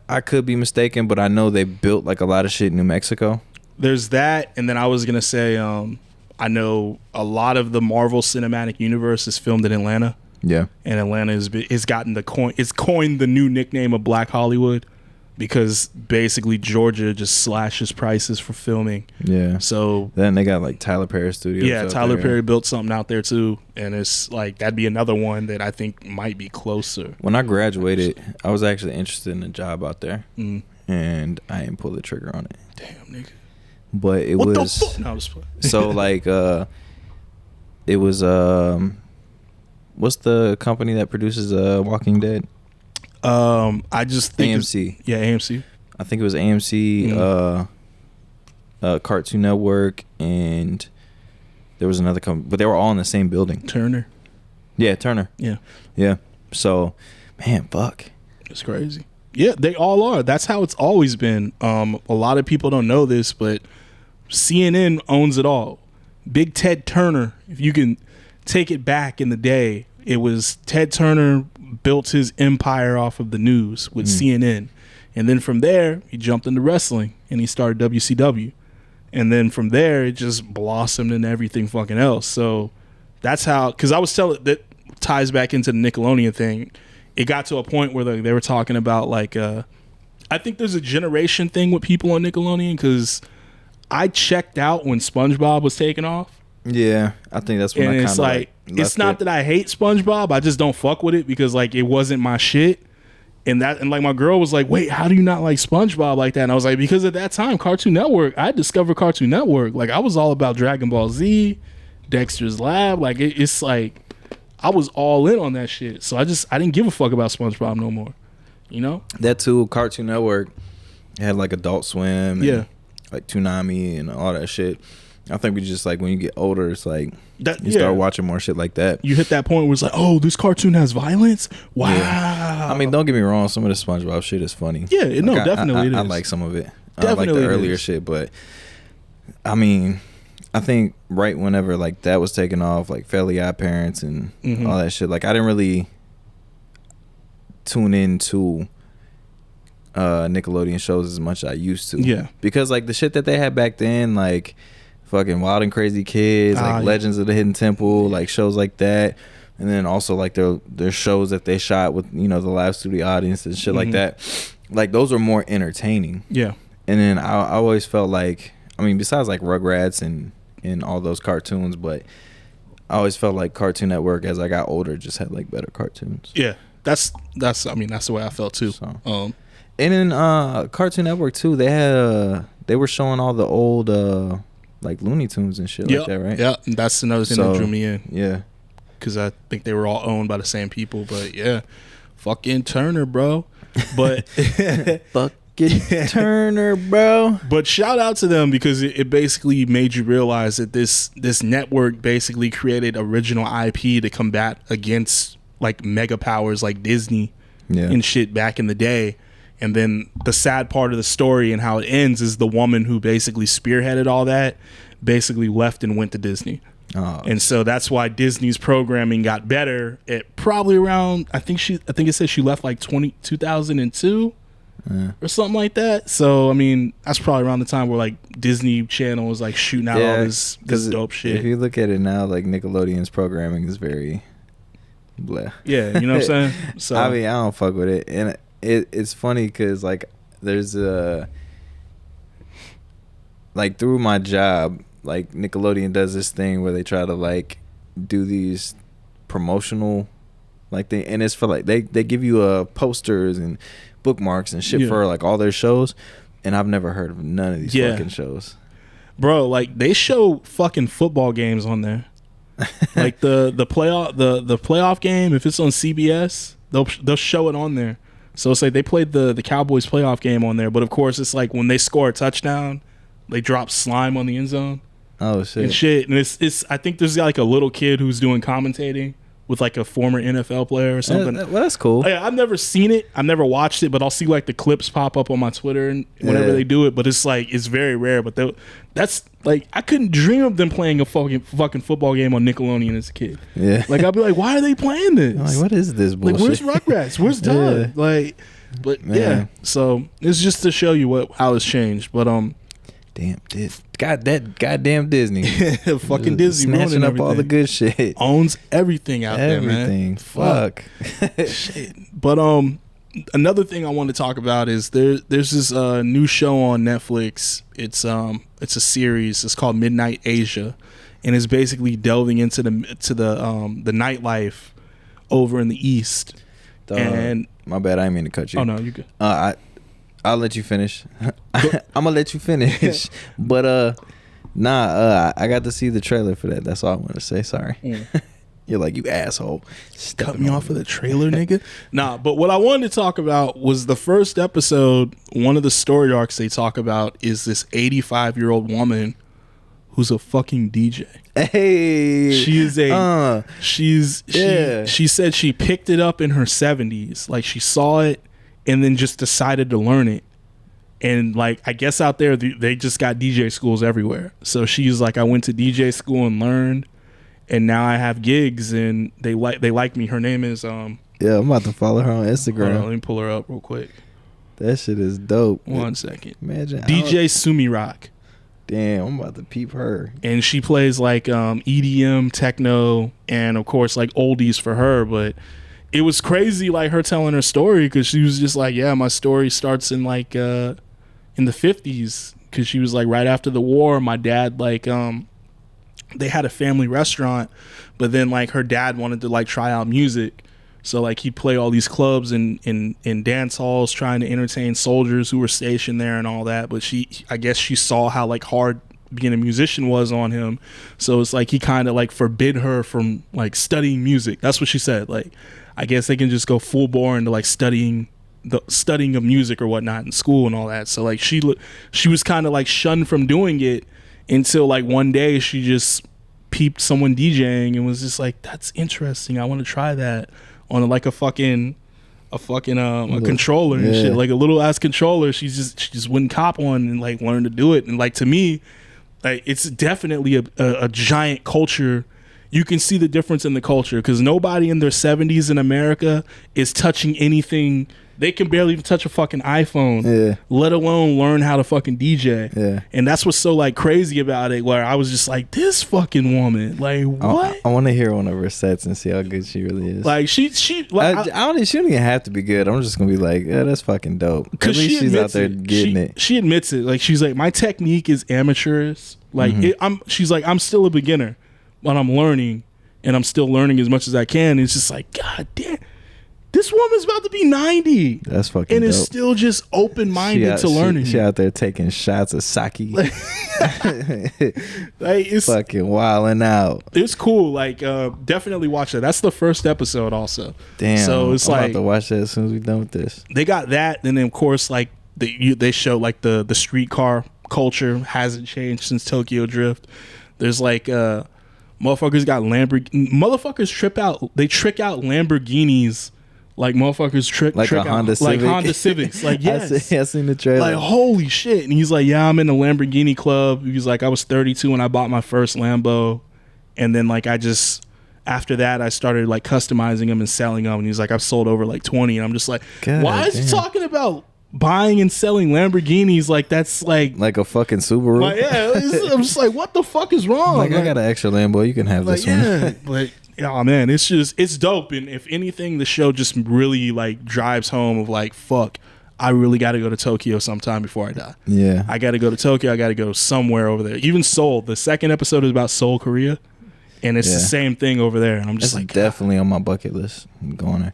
I could be mistaken, but I know they built like a lot of shit in New Mexico. There's that, and then I was gonna say, I know a lot of the Marvel Cinematic Universe is filmed in Atlanta. Yeah, and Atlanta has gotten it's coined the new nickname of Black Hollywood, because basically Georgia just slashes prices for filming. Yeah. So then they got like Tyler Perry Studios. Yeah, Tyler Perry built something out there too, and it's like that'd be another one that I think might be closer. When I graduated, I was actually interested in a job out there, and I didn't pull the trigger on it. Damn, nigga. But it what was the fuck? No, I was playing. So like it was what's the company that produces Walking Dead? I just think AMC. Yeah, AMC. I think it was AMC, Cartoon Network, and there was another company, but they were all in the same building. Turner. Yeah, Turner. Yeah. So, man, fuck. It's crazy. Yeah, they all are. That's how it's always been. A lot of people don't know this, but CNN owns it all. Big Ted Turner, if you can take it back in the day, it was Ted Turner built his empire off of the news with CNN. And then from there, he jumped into wrestling and he started WCW. And then from there, it just blossomed into everything fucking else. So that's how, because I was telling, that ties back into the Nickelodeon thing. It got to a point where they were talking about like, I think there's a generation thing with people on Nickelodeon, because I checked out when SpongeBob was taking off. Yeah, I think that's when I kind of like it's not that I hate SpongeBob, I just don't fuck with it because like it wasn't my shit. And like my girl was like, wait, how do you not like SpongeBob like that? And I was like, because at that time, Cartoon Network, I discovered Cartoon Network. Like I was all about Dragon Ball Z, Dexter's Lab. Like it's like I was all in on that shit. So I didn't give a fuck about SpongeBob no more. You know? That too, Cartoon Network had like Adult Swim and like Toonami and all that shit. I think we just like when you get older, it's like you start watching more shit like that. You hit that point where it's like, oh, this cartoon has violence? Wow. Yeah. I mean, don't get me wrong, some of the SpongeBob shit is funny. Yeah, like, no, definitely it is. I like some of it. Definitely I like the earlier shit, but I mean, I think right whenever like that was taking off, like Fairly Odd Parents and all that shit, like I didn't really tune into Nickelodeon shows as much as I used to. Yeah. Because like the shit that they had back then, like fucking Wild and Crazy Kids, like Legends of the Hidden Temple, like shows like that. And then also like their shows that they shot with, you know, the live studio audience and shit like that. Like those are more entertaining. Yeah. And then I always felt like, I mean, besides like Rugrats and all those cartoons, but I always felt like Cartoon Network as I got older just had like better cartoons. Yeah. That's I mean, that's the way I felt too. So. And then Cartoon Network too, they were showing all the old like Looney Tunes and shit like that, right? Yeah, that's another thing that drew me in. Yeah. Because I think they were all owned by the same people. But yeah, fucking Turner, bro. But fucking Turner, bro. But shout out to them, because it basically made you realize that this network basically created original IP to combat against like mega powers like Disney and shit back in the day. And then the sad part of the story and how it ends is the woman who basically spearheaded all that basically left and went to Disney. Oh. And so that's why Disney's programming got better at probably around, I think it said she left like 2002 or something like that. So, I mean, that's probably around the time where like Disney Channel was like shooting out all this dope shit. If you look at it now, like Nickelodeon's programming is very bleh. Yeah, you know what I'm saying? So I mean, I don't fuck with it. And it's funny because like there's like through my job, like Nickelodeon does this thing where they try to like do these promotional like thing, and it's for like they give you posters and bookmarks and shit for like all their shows, and I've never heard of none of these fucking shows, bro. Like they show fucking football games on there. Like the playoff game, if it's on CBS, they'll show it on there. So it's like they played the Cowboys playoff game on there, but of course it's like when they score a touchdown, they drop slime on the end zone. Oh shit. And shit. And it's I think there's like a little kid who's doing commentating with like a former NFL player or something. Well, that's cool. I've never seen it. I've never watched it, but I'll see like the clips pop up on my Twitter and whenever they do it. But it's like it's very rare. But that's like I couldn't dream of them playing a fucking football game on Nickelodeon as a kid. Yeah. Like I'd be like, why are they playing this? I'm like, what is this bullshit? Like, where's Rugrats? Where's Doug? Yeah. Like, but Man. yeah. So it's just to show you how it's changed. But goddamn Disney. Fucking Disney snatching up all the good shit. Owns everything out there, man. Everything. Fuck. Shit. But another thing I want to talk about is there's this new show on Netflix. It's a series. It's called Midnight Asia, and it's basically delving into the nightlife over in the East. And my bad, I didn't mean to cut you. Oh no, you good. I'll let you finish. I'm gonna let you finish. But I got to see the trailer for that. That's all I want to say. Sorry. You're like, you asshole. Cut me off for the trailer, nigga. Nah, but what I wanted to talk about was the first episode. One of the story arcs they talk about is this 85-year-old woman who's a fucking DJ. Hey, she is she said she picked it up in her 70s. Like she saw it and then just decided to learn it. And like, I guess out there, they just got DJ schools everywhere. So she's like, I went to DJ school and learned, and now I have gigs and they like me. Her name is yeah, I'm about to follow her on Instagram. Hold on, let me pull her up real quick. That shit is dope. 1 second. Imagine DJ Sumi Rock. Damn, I'm about to peep her. And she plays like EDM, techno, and of course like oldies for her. But it was crazy, like her telling her story, because she was just like, yeah, my story starts in like in the 50s, because she was like, right after the war, my dad like they had a family restaurant, but then like her dad wanted to like try out music. So like he'd play all these clubs and in dance halls trying to entertain soldiers who were stationed there and all that. But I guess she saw how like hard being a musician was on him. So it's like he kind of like forbid her from like studying music. That's what she said. Like, I guess they can just go full bore into like studying of music or whatnot in school and all that. So like she was kind of like shunned from doing it until like one day she just peeped someone DJing and was just like, that's interesting. I want to try that. On like a controller and shit, like a little ass controller. She just wouldn't cop one and like learn to do it. And like, to me, like it's definitely a giant culture. You can see the difference in the culture, because nobody in their 70s in America is touching anything. They can barely even touch a fucking iPhone, let alone learn how to fucking DJ. Yeah. And that's what's so like crazy about it, where I was just like, this fucking woman, like what? I want to hear one of her sets and see how good she really is. Like she like, she don't even have to be good. I'm just gonna be like, yeah, that's fucking dope. At least she's out there getting it. She admits it. Like she's like, my technique is amateurish. Like she's like, I'm still a beginner, but I'm learning, and I'm still learning as much as I can. It's just like, God damn. This woman's about to be 90. That's fucking and dope. Is still just open-minded to learning. She out there taking shots of sake. Like, it's fucking wilding out. It's cool. Like, definitely watch that. That's the first episode also. Damn. So it's I'm like, about to watch that as soon as we're done with this. They got that. And then, of course, like, they show, like, the streetcar culture hasn't changed since Tokyo Drift. There's, like, motherfuckers got motherfuckers trick out Lamborghinis. Like motherfuckers trick like a Honda Civic. Like Honda Civics. Like, yes. I seen the trailer. Like, holy shit. And he's like, yeah, I'm in the Lamborghini club. He's like, I was 32 when I bought my first Lambo. And then like after that I started like customizing them and selling them. And he's like, I've sold over like 20. And I'm just like, God, why is he talking about buying and selling Lamborghinis? Like that's like a fucking Subaru. Like, yeah, I'm just like, what the fuck is wrong? Like, I got an extra Lambo. You can have this one. But oh man, it's dope. And if anything, the show just really like drives home of like, fuck, I really got to go to Tokyo sometime before I die. Yeah, I got to go to Tokyo. I got to go somewhere over there. Even Seoul. The second episode is about Seoul, Korea, and it's the same thing over there. And I'm just like, definitely on my bucket list. I'm going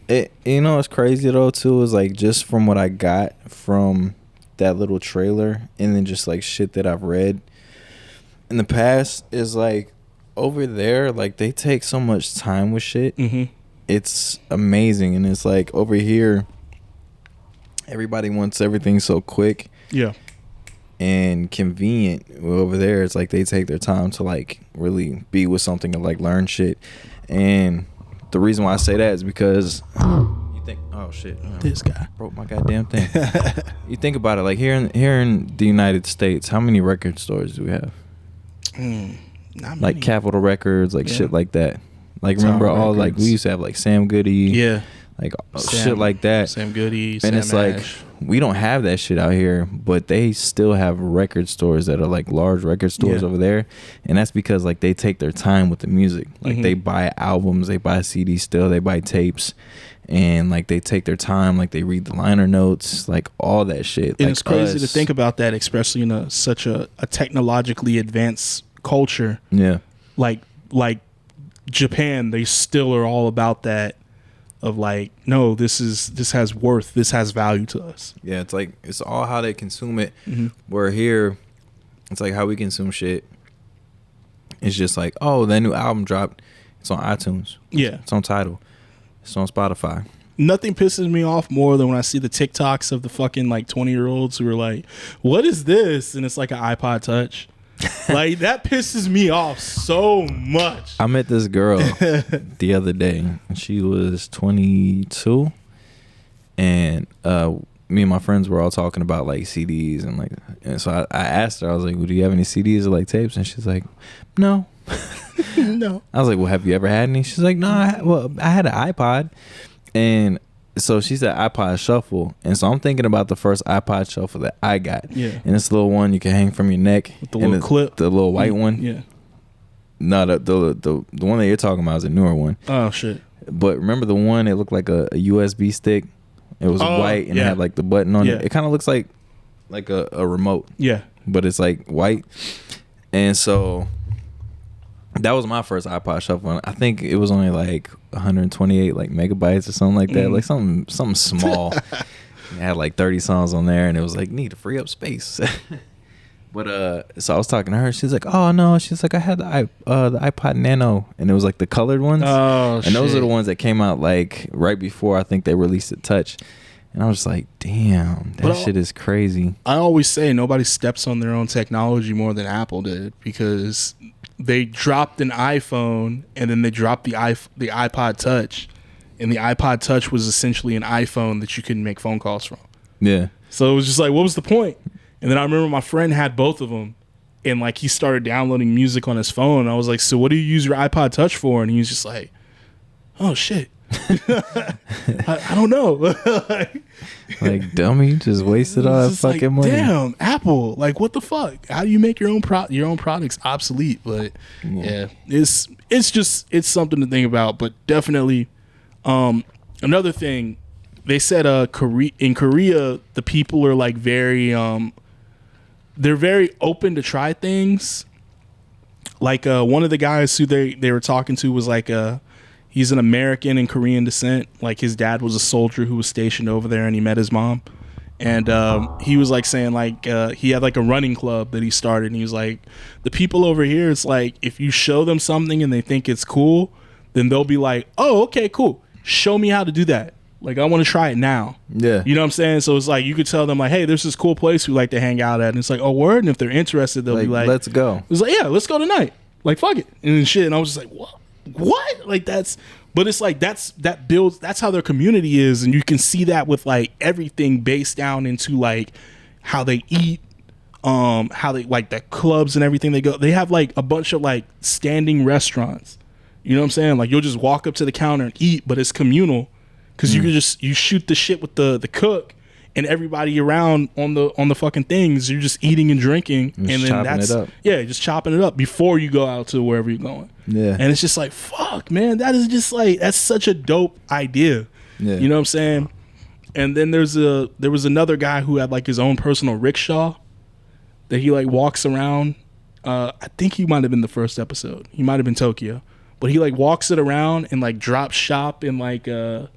there. You know what's crazy though too is like, just from what I got from that little trailer, and then just like shit that I've read in the past, is like, over there, like, they take so much time with shit. It's amazing. And it's like, over here, everybody wants everything so quick. Yeah. and convenient. Over there, it's like they take their time to like really be with something and like learn shit. And the reason why I say that is because you think, oh shit, this guy broke my goddamn thing. You think about it, like here in the United States, how many record stores do we have? Not like many. Capitol Records, like shit like that. Like Tower remember all Records. like we used to have like Sam Goody, Yeah. like shit like that. Sam Goody, And Sam it's like Ash. we don't have that shit out here, but they still have record stores that are like large record stores over there, and that's because like they take their time with the music. Like they buy albums, they buy CDs still, they buy tapes, and like they take their time, like they read the liner notes, like all that shit. And like it's crazy to think about that, especially in such a technologically advanced culture. Yeah. Like Japan, they still are all about that. Of like, no, this has worth, this has value to us. Yeah, it's like it's all how they consume it. Where here, it's like how we consume shit. It's just like, oh, that new album dropped. It's on iTunes. Yeah, it's on Tidal. It's on Spotify. Nothing pisses me off more than when I see the TikToks of the fucking like 20-year-olds who are like, "What is this?" And it's like an iPod Touch. Like that pisses me off so much. I met this girl the other day. She was 22, and me and my friends were all talking about like CDs and so I asked her. I was like, "Well, do you have any CDs or like tapes?" And she's like, "No." No. I was like, "Well, have you ever had any?" She's like, "No, I had an iPod," and so she said iPod Shuffle, and so I'm thinking about the first iPod Shuffle that I got. Yeah. And it's the little one you can hang from your neck with the little clip, the little white one. Yeah. No, the one that you're talking about is a newer one. Oh shit! But remember the one? It looked like a USB stick. It was white and it had like the button on it. It kind of looks like a remote. Yeah. But it's like white, and so that was my first iPod Shuffle. I think it was only like 128 like megabytes or something like that, like something small. It had like 30 songs on there, and it was like, need to free up space. But so I was talking to her. She's like, "Oh no," she's like, "I had the iPod Nano," and it was like the colored ones. Oh, and those are the ones that came out like right before I think they released the Touch. And I was just like, damn, that shit is crazy. I always say nobody steps on their own technology more than Apple did, because they dropped an iPhone and then they dropped the iPod Touch, and the iPod Touch was essentially an iPhone that you couldn't make phone calls from. Yeah. So it was just like, what was the point? And then I remember my friend had both of them, and like he started downloading music on his phone. I was like, "So what do you use your iPod Touch for?" And he was just like, "Oh shit." I don't know. Like dummy, just wasted all that fucking money. Damn, Apple, like what the fuck? How do you make your own products obsolete? But yeah, it's something to think about. But definitely, another thing, they said in Korea the people are like very they're very open to try things. Like one of the guys who they were talking to was like he's an American and Korean descent. Like his dad was a soldier who was stationed over there, and he met his mom. And he was like saying like he had like a running club that he started, and he was like, the people over here, it's like if you show them something and they think it's cool, then they'll be like, "Oh, okay, cool. Show me how to do that. Like I want to try it now." Yeah. You know what I'm saying? So it's like you could tell them like, "Hey, there's this cool place we like to hang out at," and it's like, "Oh, word." And if they're interested, they'll be like, "Let's go." It's like, "Yeah, let's go tonight." Like fuck it and shit. And I was just like, what? Like but it's like that's how their community is, and you can see that with like everything based down into like how they eat, how they like the clubs and everything they go. They have like a bunch of like standing restaurants. You know what I'm saying? Like you'll just walk up to the counter and eat, but it's communal, because you shoot the shit with the cook, and everybody around on the fucking things. You're just eating and drinking, and then that's just chopping it up before you go out to wherever you're going. Yeah. And it's just like, fuck, man, that is just like, that's such a dope idea. Yeah. You know what I'm saying? And then there was another guy who had like his own personal rickshaw that he like walks around. I think he might have been the first episode. He might have been Tokyo, but he like walks it around and like drops shop in like a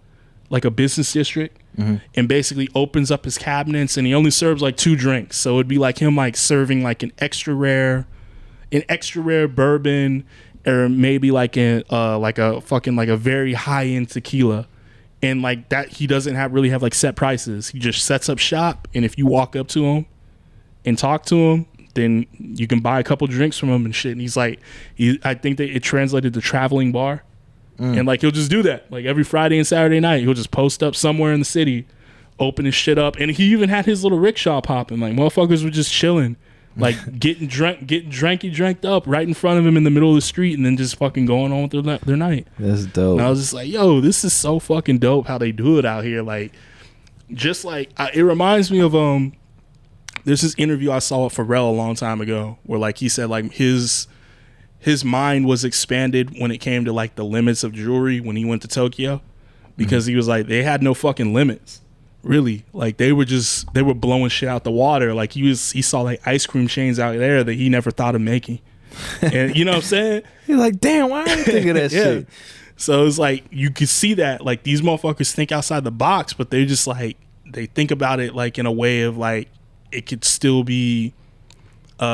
business district, and basically opens up his cabinets, and he only serves like 2 drinks. So it'd be like him like serving like an extra rare bourbon, or maybe like a fucking like a very high end tequila, and like that he doesn't really have like set prices. He just sets up shop, and if you walk up to him and talk to him, then you can buy a couple drinks from him and shit. And he's like, I think that it translated to traveling bar. And like he'll just do that. Like every Friday and Saturday night, he'll just post up somewhere in the city, open his shit up. And he even had his little rickshaw popping. Like motherfuckers were just chilling, like getting dranked up right in front of him in the middle of the street, and then just fucking going on with their night. That's dope. And I was just like, yo, this is so fucking dope how they do it out here. Like, just like it reminds me of there's this interview I saw with Pharrell a long time ago where like he said like his mind was expanded when it came to like the limits of jewelry when he went to Tokyo, because he was like, they had no fucking limits, really. Like they were blowing shit out the water. Like he saw like ice cream chains out there that he never thought of making. And you know what I'm saying? You're like, damn, why I didn't think of that shit? So it's like you could see that like these motherfuckers think outside the box, but they just like they think about it like in a way of like it could still be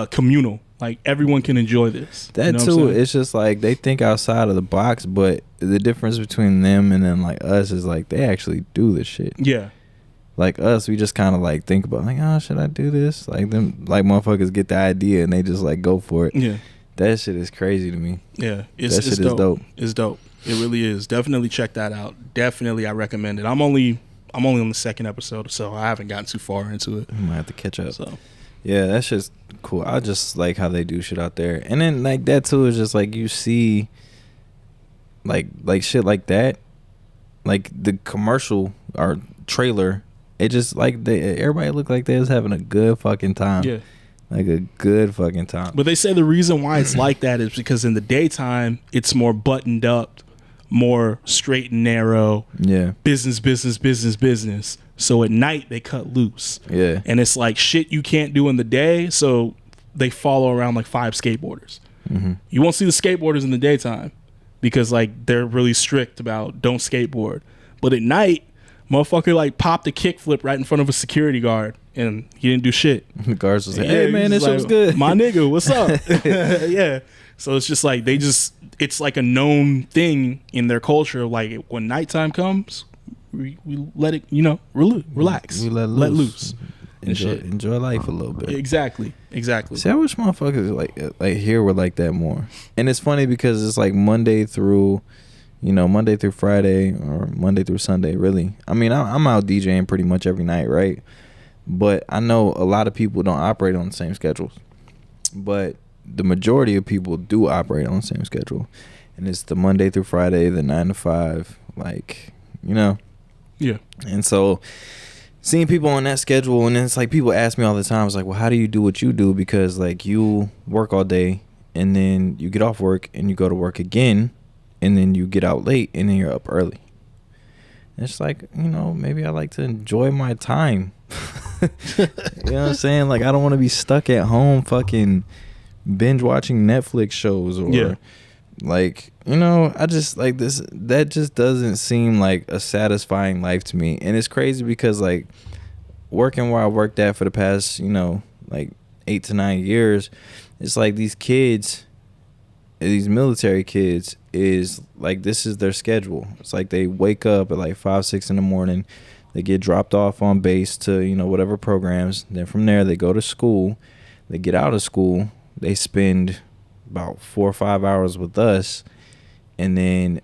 communal. Like everyone can enjoy this. That too. It's just like they think outside of the box, but the difference between them and then like us is like they actually do this shit. Yeah. Like us, we just kind of like think about like, oh, should I do this? Like them, like motherfuckers get the idea and they just like go for it. Yeah. That shit is crazy to me. Yeah. That shit is dope. It's dope. It really is. Definitely check that out. Definitely, I recommend it. I'm only on the second episode, so I haven't gotten too far into it. I might have to catch up. So. Yeah, that's just cool. I just like how they do shit out there. And then like that too is just like you see like shit like that. Like the commercial or trailer, it just like everybody looked like they was having a good fucking time. Yeah. Like a good fucking time. But they say the reason why it's like that is because in the daytime it's more buttoned up, more straight and narrow. Yeah. Business. So at night they cut loose. Yeah. And it's like shit you can't do in the day, so they follow around like 5 skateboarders. Mm-hmm. You won't see the skateboarders in the daytime because like they're really strict about don't skateboard. But at night, motherfucker like popped a kickflip right in front of a security guard and he didn't do shit. The guards was like, hey man, this shit was good. My nigga, what's up? Yeah. So it's just like it's like a known thing in their culture. Like when nighttime comes, we let it, relax. We let loose. Enjoy life a little bit. Exactly. See, I wish motherfuckers like here were like that more. And it's funny because it's like Monday through Friday or Monday through Sunday, really. I mean, I'm out DJing pretty much every night, right? But I know a lot of people don't operate on the same schedules. But the majority of people do operate on the same schedule. And it's the Monday through Friday, the 9 to 5, like, Yeah. And so seeing people on that schedule, and it's like people ask me all the time, it's like, well, how do you do what you do? Because like you work all day and then you get off work and you go to work again and then you get out late and then you're up early. And it's like, maybe I like to enjoy my time. You know what I'm saying? Like I don't want to be stuck at home fucking binge watching Netflix shows or like, I just like this. That just doesn't seem like a satisfying life to me. And it's crazy because like working where I worked at for the past, like 8 to 9 years, it's like these kids, these military kids, is like this is their schedule. It's like they wake up at like 5, 6 in the morning. They get dropped off on base to, whatever programs. Then from there, they go to school. They get out of school. They spend about 4 or 5 hours with us. And then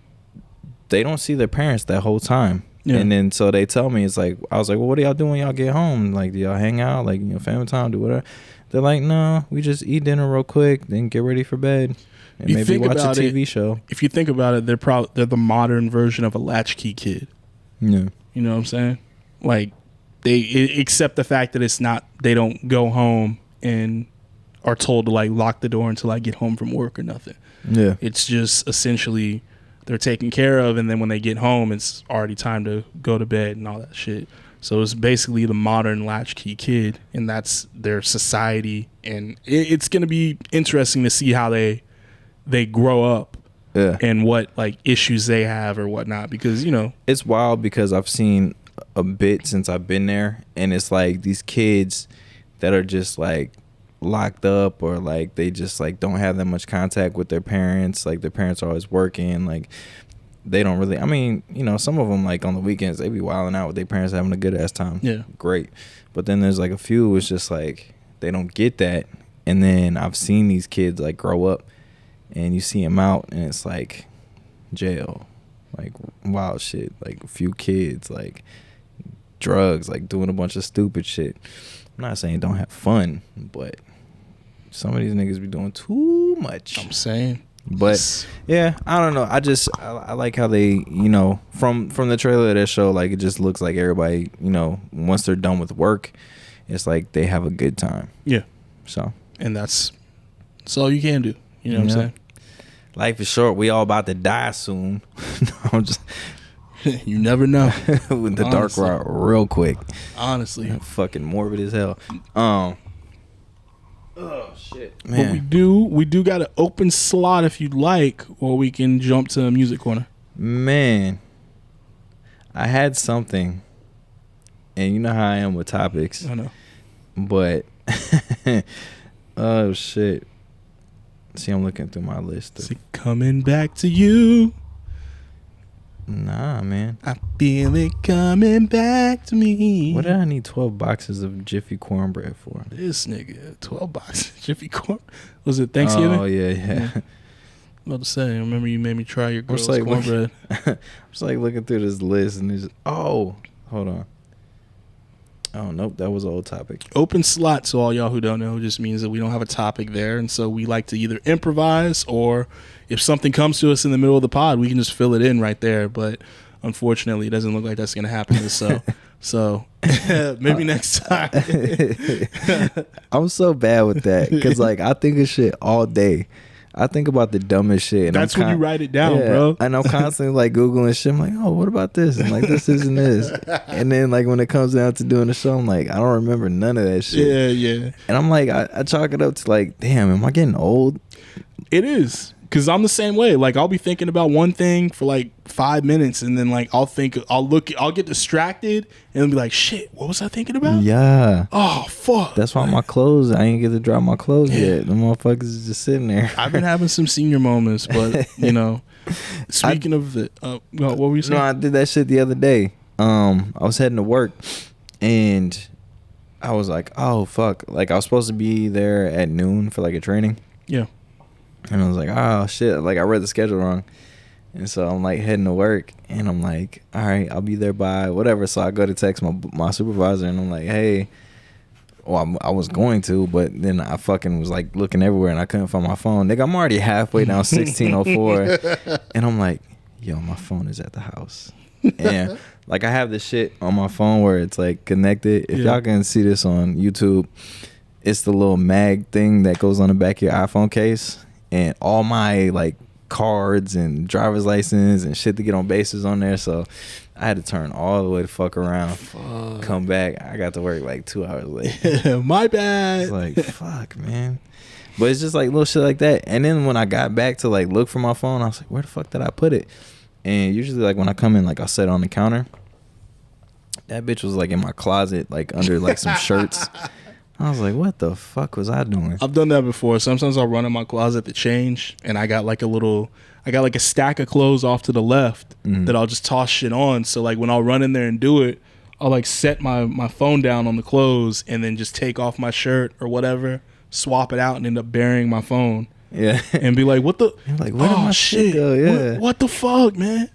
they don't see their parents that whole time. Yeah. And then so they tell me, it's like, I was like, well, what do y'all do when y'all get home? Like, do y'all hang out? Like, family time, do whatever? They're like, no, we just eat dinner real quick, then get ready for bed. And maybe watch a TV show. If you think about it, they're the modern version of a latchkey kid. Yeah. You know what I'm saying? Like they accept the fact that they don't go home and are told to like lock the door until I get home from work or nothing. Yeah. It's just essentially they're taken care of, and then when they get home, it's already time to go to bed and all that shit. So it's basically the modern latchkey kid, and that's their society. And it's going to be interesting to see how they grow up. Yeah. And what like issues they have or whatnot, because it's wild because I've seen a bit since I've been there, and it's like these kids that are just like locked up, or like they just like don't have that much contact with their parents. Like their parents are always working. Like they don't really. I mean, some of them like on the weekends they be wilding out with their parents, having a good ass time. Yeah, great. But then there's like a few. It's just like they don't get that. And then I've seen these kids like grow up, and you see them out, and it's like jail, like wild shit, like a few kids, like drugs, like doing a bunch of stupid shit. I'm not saying don't have fun, but some of these niggas be doing too much. I'm saying. But yeah, I don't know. I like how they, you know, from the trailer of that show, like it just looks like everybody, you know, once they're done with work, it's like they have a good time. Yeah. So. And that's all you can do. You know what I'm saying? Life is short. We all about to die soon. I'm just. You never know. With the dark route real quick. Honestly. Fucking morbid as hell. Oh shit, man. But we do got an open slot if you'd like, or we can jump to Music Corner. Man, I had something, and you know how I am with topics. I know. But oh shit. See, I'm looking through my list. See, coming back to you. Nah, man. I feel it coming back to me. What did I need 12 boxes of Jiffy cornbread for? This nigga, 12 boxes of Jiffy corn. Was it Thanksgiving? Oh, yeah. I'm about to say, I remember you made me try your girl's like cornbread. I'm just like looking through this list, and there's, hold on. Oh, nope, that was an old topic. Open slot, so all y'all who don't know, just means that we don't have a topic there, and so we like to either improvise, or if something comes to us in the middle of the pod, we can just fill it in right there. But unfortunately, it doesn't look like that's going to happen. So maybe next time. I'm so bad with that, because like I think of shit all day. I think about the dumbest shit. And that's when you write it down, bro. And I'm constantly like Googling shit. I'm like, oh, what about this? And like, this isn't this. And then like when it comes down to doing the show, I'm like, I don't remember none of that shit. Yeah. And I'm like, I chalk it up to like, damn, am I getting old? It is. Because I'm the same way. Like, I'll be thinking about one thing for like 5 minutes, and then like I'll get distracted and be like, shit, what was I thinking about? Yeah. Oh, fuck. That's why my clothes, I ain't get to drop my clothes yet. The motherfuckers is just sitting there. I've been having some senior moments, but you know, speaking of the, what were you saying? No, I did that shit the other day. I was heading to work, and I was like, oh fuck, like I was supposed to be there at noon for like a training. Yeah. And I was like, oh shit, like I read the schedule wrong. And so I'm like heading to work, and I'm like, all right, I'll be there by whatever. So I go to text my supervisor, and I'm like, hey, well, I was going to, but then I fucking was like looking everywhere, and I couldn't find my phone. Nigga, I'm already halfway down 1604, and I'm like, yo, my phone is at the house. And like I have this shit on my phone where it's like connected. If y'all can see this on YouTube, it's the little mag thing that goes on the back of your iPhone case. And all my like cards and driver's license and shit to get on bases on there. So I had to turn all the way the fuck around. Come back. I got to work like 2 hours late. My bad. It's like, fuck, man. But it's just like little shit like that. And then when I got back to like look for my phone, I was like, where the fuck did I put it? And usually like when I come in, like I'll set it on the counter. That bitch was like in my closet, like under like some shirts. I was like, what the fuck was I doing? I've done that before. Sometimes I'll run in my closet to change, and I got like a stack of clothes off to the left that I'll just toss shit on. So like when I'll run in there and do it, I'll like set my phone down on the clothes and then just take off my shirt or whatever, swap it out, and end up burying my phone. Yeah. And be like, what the? You're like, where did my shit go? Yeah. What the fuck, man?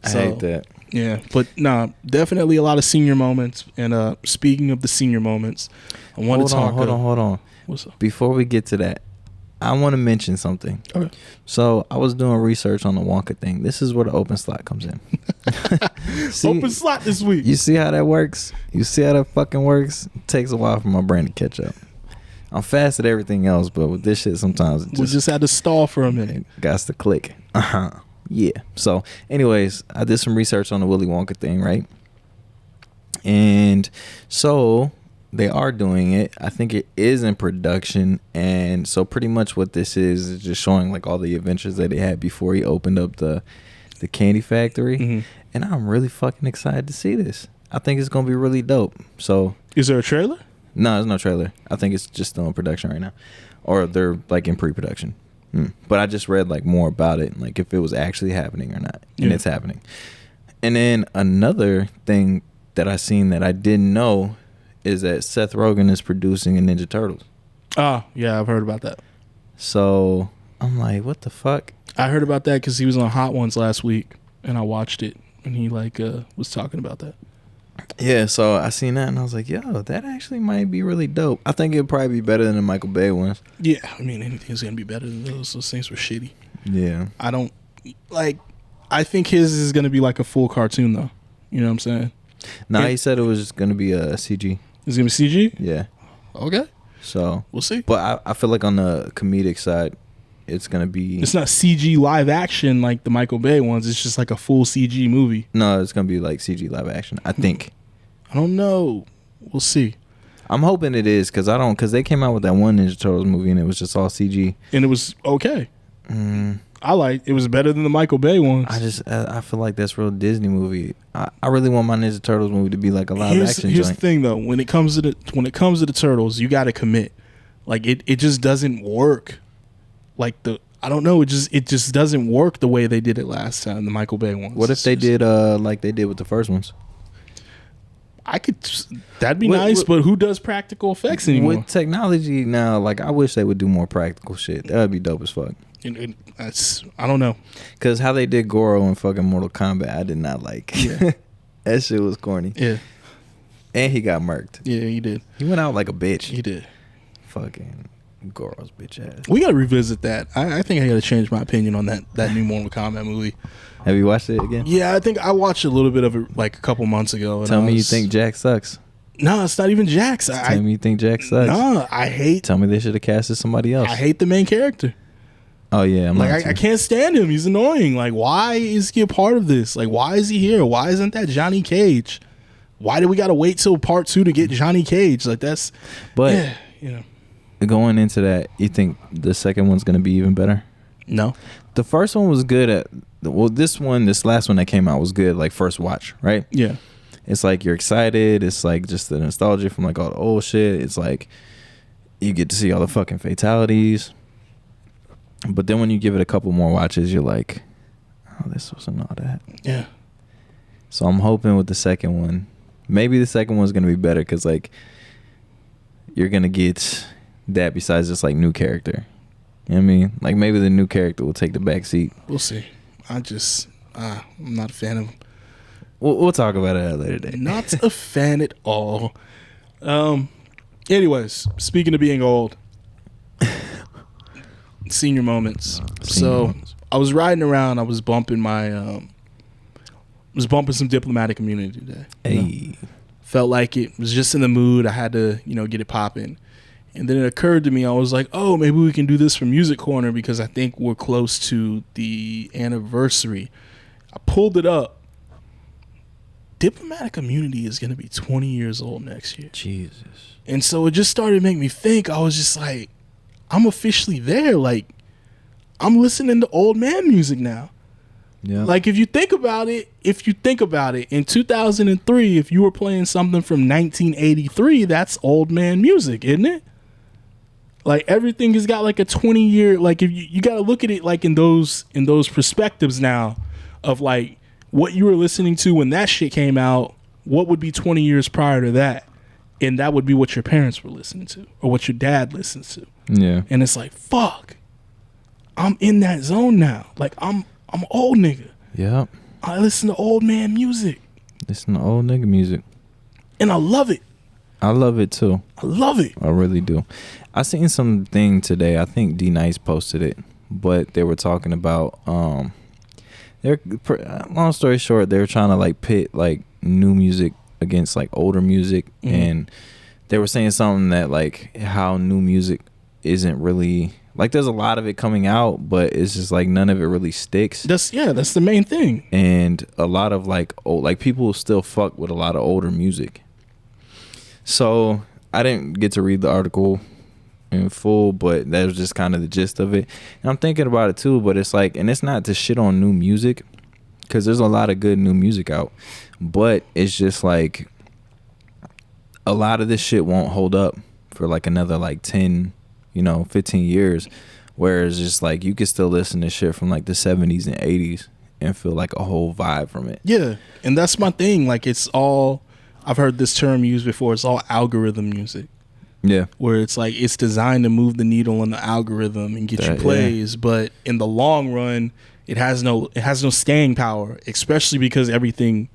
I hate that. Yeah, but nah, definitely a lot of senior moments. And speaking of the senior moments, I want to talk. Hold on. What's up? Before we get to that, I want to mention something. Okay. So I was doing research on the Wonka thing. This is where the open slot comes in. See, open slot this week. You see how that works? You see how that fucking works? It takes a while for my brain to catch up. I'm fast at everything else, but with this shit, sometimes We just had to stall for a minute. Got to click. Yeah. So, anyways, I did some research on the Willy Wonka thing, right? And so they are doing it. I think it is in production. And so pretty much what this is just showing like all the adventures that they had before he opened up the candy factory. Mm-hmm. And I'm really fucking excited to see this. I think it's going to be really dope. So, is there a trailer? No, there's no trailer. I think it's just still in production right now. Or they're like in pre-production. But I just read like more about it, like if it was actually happening or not. And it's happening. And then another thing that I seen that I didn't know is that Seth Rogen is producing a Ninja Turtles. Oh, yeah, I've heard about that. So I'm like, what the fuck? I heard about that because he was on Hot Ones last week, and I watched it, and he was talking about that. Yeah, so I seen that and I was like, yo, that actually might be really dope. I think it'd probably be better than the Michael Bay ones. Yeah, I mean, anything's gonna be better than those. Those things were shitty. Yeah. I think his is gonna be like a full cartoon though. You know what I'm saying? No, he said it was just gonna be a CG. It's gonna be CG? Yeah. Okay. So we'll see. But I feel like on the comedic side, it's gonna be. It's not CG live action like the Michael Bay ones. It's just like a full CG movie. No, it's gonna be like CG live action. I think. I don't know. We'll see. I'm hoping it is because they came out with that one Ninja Turtles movie and it was just all CG and it was okay. It was better than the Michael Bay ones. I feel like that's real Disney movie. I really want my Ninja Turtles movie to be like a live action. Here's the thing though, when it comes to the Turtles, you got to commit. Like it just doesn't work. Like I don't know, it just doesn't work the way they did it last time, the Michael Bay ones. What if they did like they did with the first ones? That'd be nice, but who does practical effects anymore? With technology now, like I wish they would do more practical shit. That'd be dope as fuck. I don't know. Because how they did Goro in fucking Mortal Kombat, I did not like. Yeah. That shit was corny. Yeah. And he got murked. Yeah, he did. He went out like a bitch. He did. Fucking Goro's bitch ass. We gotta revisit that. I think I gotta change my opinion on that new Mortal Kombat movie. Have you watched it again? Yeah, I think I watched a little bit of it like a couple months ago. Tell me you think Jack sucks. No, it's not even Jax. Tell me you think Jack sucks. No, I hate. Tell me they should have casted somebody else. I hate the main character. Oh yeah, I can't stand him. He's annoying. Like, why is he a part of this? Like, why is he here? Why isn't that Johnny Cage? Why do we gotta wait till part 2 to get Johnny Cage? Like that's. But yeah, you know. Going into that, you think the second one's gonna be even better? No. The first one was good at. Well, this last one that came out was good. Like first watch, right? Yeah. It's like you're excited. It's like just the nostalgia from like all the old shit. It's like you get to see all the fucking fatalities. But then when you give it a couple more watches, you're like, oh, this wasn't all that. Yeah. So I'm hoping with the second one, maybe the second one's going to be better because like you're going to get that besides just like new character. You know what I mean? Like maybe the new character will take the back seat. We'll see. I'm not a fan of him. We'll talk about it at a later date. Not a fan at all. Anyways, speaking of being old, senior moments. I was riding around. I was bumping some Diplomatic Immunity today. Hey. Felt like it was just in the mood. I had to, get it popping. And then it occurred to me, I was like, oh, maybe we can do this for Music Corner because I think we're close to the anniversary. I pulled it up. Diplomatic Immunity is going to be 20 years old next year. Jesus. And so it just started to make me think. I was just like, I'm officially there. Like, I'm listening to old man music now. Yeah. Like, if you think about it, in 2003, if you were playing something from 1983, that's old man music, isn't it? Like, everything has got like a 20-year, like, if you got to look at it like in those perspectives now of like what you were listening to when that shit came out, what would be 20 years prior to that? And that would be what your parents were listening to or what your dad listens to. Yeah. And it's like, fuck, I'm in that zone now. Like, I'm old nigga. Yep. I listen to old man music. Listen to old nigga music. And I love it. I love it too. I love it. I really do. I seen something today. I think D Nice posted it, but they were talking about long story short, they were trying to like pit like new music against like older music, and they were saying something that like how new music isn't really like there's a lot of it coming out, but it's just like none of it really sticks. That's the main thing. And a lot of like old, like people still fuck with a lot of older music. So I didn't get to read the article in full, but that was just kind of the gist of it. And I'm thinking about it too, but it's like, and it's not to shit on new music because there's a lot of good new music out, but it's just like a lot of this shit won't hold up for like another like 10, 15 years, whereas just like you can still listen to shit from like the 70s and 80s and feel like a whole vibe from it. Yeah, and that's my thing. Like, it's all, I've heard this term used before, it's all algorithm music. Yeah. Where it's like it's designed to move the needle on the algorithm and get you plays, but in the long run, it has no staying power, especially because everything,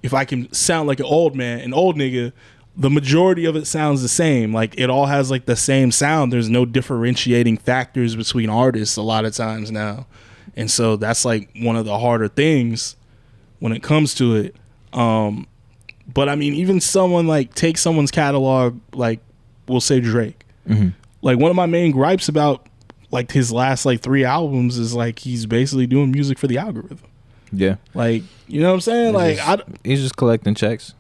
if I can sound like an old nigga, the majority of it sounds the same. Like it all has like the same sound. There's no differentiating factors between artists a lot of times now. And so that's like one of the harder things when it comes to it. But I mean, even someone like take someone's catalog, like we'll say Drake. Mm-hmm. Like one of my main gripes about like his last like 3 albums is like he's basically doing music for the algorithm. Yeah. Like, you know what I'm saying? He's just collecting checks.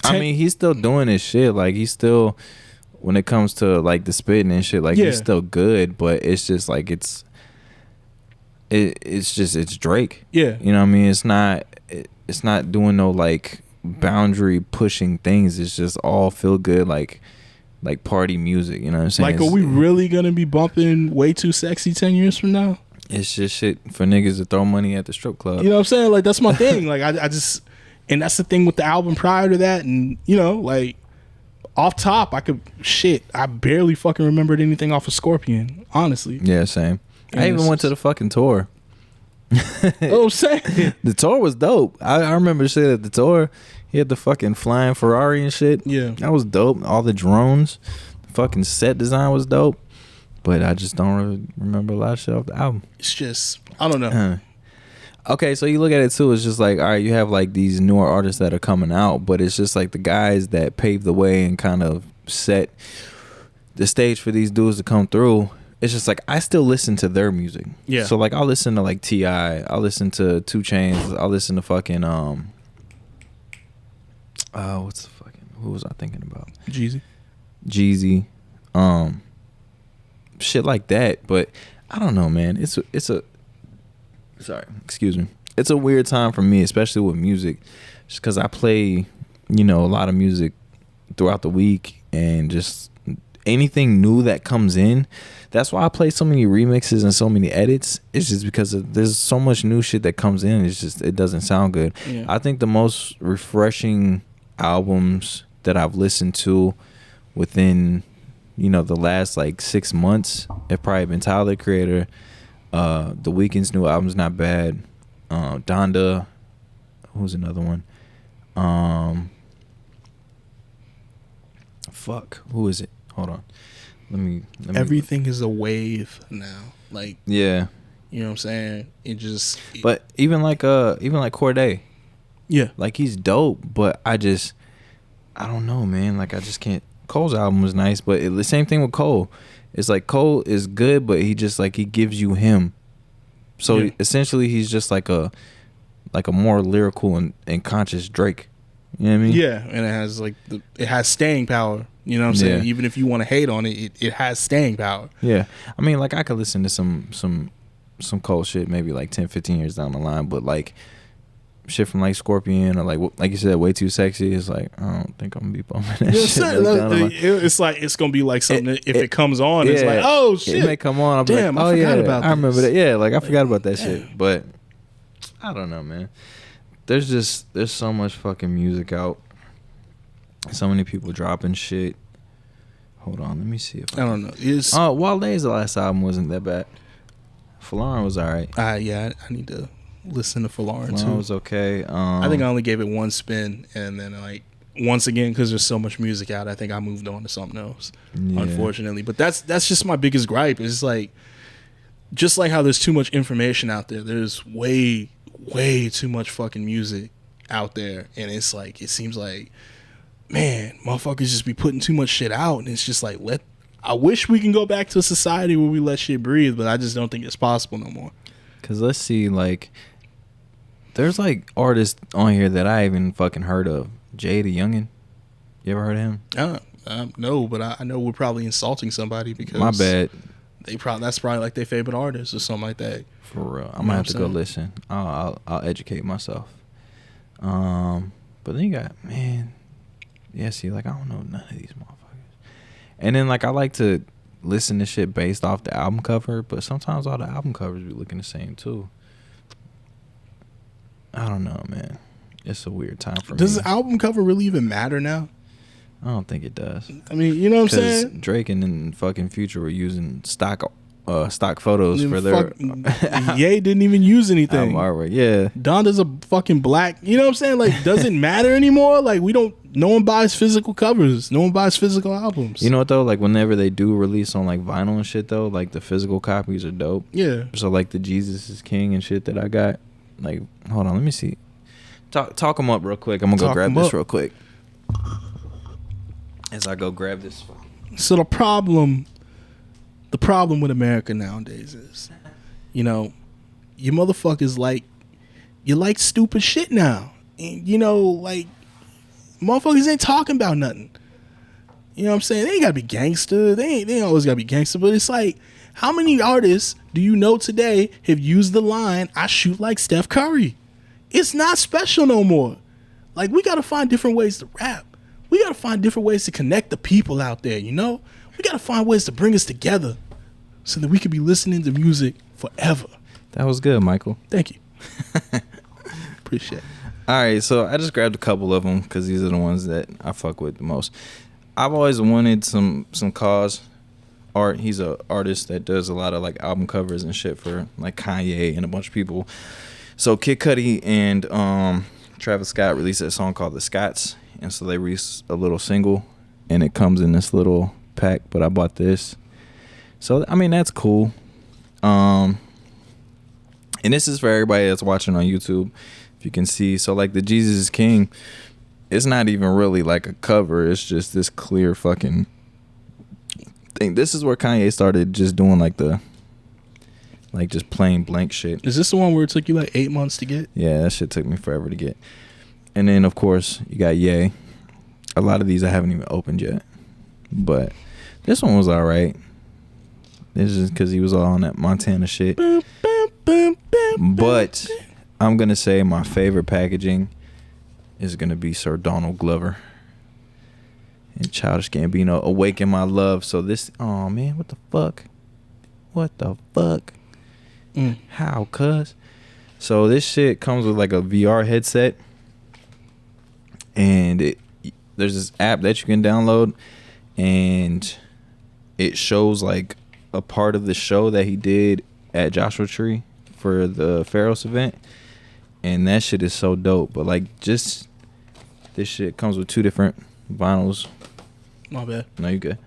I mean, he's still doing his shit. Like he's still, when it comes to like the spitting and shit, like he's still good, but it's just like it's Drake. Yeah. You know what I mean? It's not doing no like boundary pushing things. It's just all feel good like party music, you know what I'm saying? Like, are we really gonna be bumping Way Too Sexy 10 years from now? It's just shit for niggas to throw money at the strip club. You know what I'm saying? Like that's my thing. Like I just, and that's the thing with the album prior to that, and you know, like off top, I barely fucking remembered anything off of Scorpion, honestly. Yeah, same. And I even went to the fucking tour. Oh, saying the tour was dope. I remember shit at the tour. He had the fucking flying Ferrari and shit. Yeah, that was dope. All the drones, the fucking set design was dope. But I just don't really remember a lot of shit off the album. It's just, I don't know. Okay, so you look at it too. It's just like, all right, you have like these newer artists that are coming out, but it's just like the guys that paved the way and kind of set the stage for these dudes to come through. It's just like I still listen to their music. Yeah. So like I'll listen to like T.I., I'll listen to 2 Chainz, I'll listen to fucking what's the fucking, who was I thinking about? Jeezy. Shit like that. But I don't know, man. It's a weird time for me, especially with music, just because I play, you know, a lot of music throughout the week, and just anything new that comes in. That's why I play so many remixes and so many edits. It's just because there's so much new shit that comes in. It's just, it doesn't sound good. Yeah. I think the most refreshing albums that I've listened to within, you know, the last like 6 months have probably been Tyler, the Creator. The Weeknd's new album's not bad. Donda, who's another one? Who is it? Hold on. Let me. Everything is a wave now. Like, yeah, you know what I'm saying? But even like Cordae. Yeah. Like he's dope, but I don't know, man. Like I just can't. Cole's album was nice, but the same thing with Cole. It's like Cole is good, but he just like, he gives you him. So essentially he's just like a more lyrical and conscious Drake. You know what I mean? Yeah, and it has like it has staying power. You know what I'm saying? Yeah. Even if you want to hate on it, it has staying power. Yeah. I mean, like I could listen to some Cole shit maybe like 10, 15 years down the line, but like shit from like Scorpion or like you said, Way Too Sexy is like, I don't think I'm gonna be bumping that shit. It's like it's gonna be like something if it comes on, it's like, oh shit, it may come on. I'll damn, like, I forgot about that. I remember that. Yeah, like I forgot about that shit. But I don't know, man. There's so much fucking music out. So many people dropping shit. Hold on, let me see if I don't know. Wale's last album wasn't that bad. Falarin was alright. Yeah, I need to listen to Falarin too. Was okay. I think I only gave it one spin, and then like once again, because there's so much music out, I think I moved on to something else. Yeah. Unfortunately, but that's just my biggest gripe. It's like, just like how there's too much information out there, there's way too much fucking music out there, and it's like, it seems like, man, motherfuckers just be putting too much shit out, and it's just like, I wish we can go back to a society where we let shit breathe, but I just don't think it's possible no more. Cause let's see, like, there's like artists on here that I haven't fucking heard of. Jay the Youngin, you ever heard of him? No, but I know we're probably insulting somebody because my bad. That's probably like their favorite artist or something like that. For real, I'm gonna have to go listen. I'll educate myself. But then you got, man, yeah. See, like I don't know none of these motherfuckers. And then like I like to listen to shit based off the album cover, but sometimes all the album covers be looking the same too. I don't know, man. It's a weird time for me. Does the album cover really even matter now? I don't think it does. I mean, you know what I'm saying? Drake and then fucking Future were using stock photos for their. Ye didn't even use anything. Yeah. Donda's a fucking black. You know what I'm saying? Like, doesn't matter anymore. Like, we don't. No one buys physical covers. No one buys physical albums. You know what though? Like whenever they do release on like vinyl and shit though, like the physical copies are dope. Yeah. So like the Jesus is King and shit that I got. Like, hold on, let me see. Talk them up real quick. I'm gonna go grab this real quick. As I go grab this. So the problem with America nowadays is, you know, you motherfuckers you like stupid shit now. And, you know, like, motherfuckers ain't talking about nothing. You know what I'm saying? They ain't gotta be gangster. They ain't always gotta be gangster. But it's like, how many artists do you know today have used the line, I shoot like Steph Curry? It's not special no more. Like, we gotta find different ways to rap. We gotta find different ways to connect the people out there, you know? We gotta find ways to bring us together so that we could be listening to music forever. That was good, Michael. Thank you. Appreciate it. All right, so I just grabbed a couple of them because these are the ones that I fuck with the most. I've always wanted some cause art. He's an artist that does a lot of like album covers and shit for like Kanye and a bunch of people. So Kid Cudi and Travis Scott released a song called The Scotts, and so they released a little single, and it comes in this little pack. But I bought this, so I mean that's cool. And this is for everybody that's watching on YouTube. If you can see, so like the Jesus is King, it's not even really like a cover. It's just this clear fucking thing. This is where Kanye started just doing like just plain blank shit. Is this the one where it took you like 8 months to get? Yeah, that shit took me forever to get. And then of course you got Ye. A lot of these I haven't even opened yet, but this one was all right. It's just because he was all on that Montana shit. But I'm gonna say my favorite packaging is gonna be Sir Donald Glover and Childish Gambino, Awaken My Love. So this, oh man, what the fuck? How, cuz? So this shit comes with like a VR headset, and there's this app that you can download, and it shows like a part of the show that he did at Joshua Tree for the Pharos event, and that shit is so dope. But like, just this shit comes with 2 different vinyls. My bad. No, you good.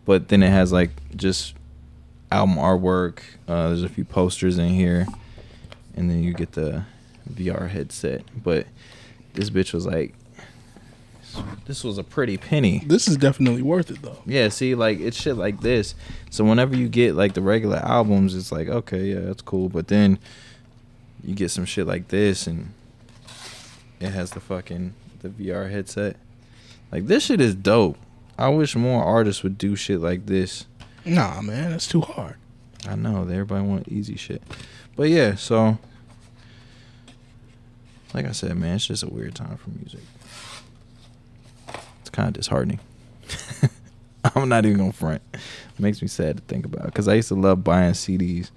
But then it has like just album artwork. There's a few posters in here, and then you get the VR headset. But this bitch was like, this was a pretty penny. This is definitely worth it though. Yeah, see, like it's shit like this. So whenever you get like the regular albums, it's like, okay, yeah, that's cool. But then you get some shit like this, and it has the VR headset. Like, this shit is dope. I wish more artists would do shit like this. Nah, man, that's too hard. I know, everybody want easy shit. But yeah, so like I said, man, it's just a weird time for music. It's kind of disheartening. I'm not even gonna front. It makes me sad to think about, because I used to love buying CDs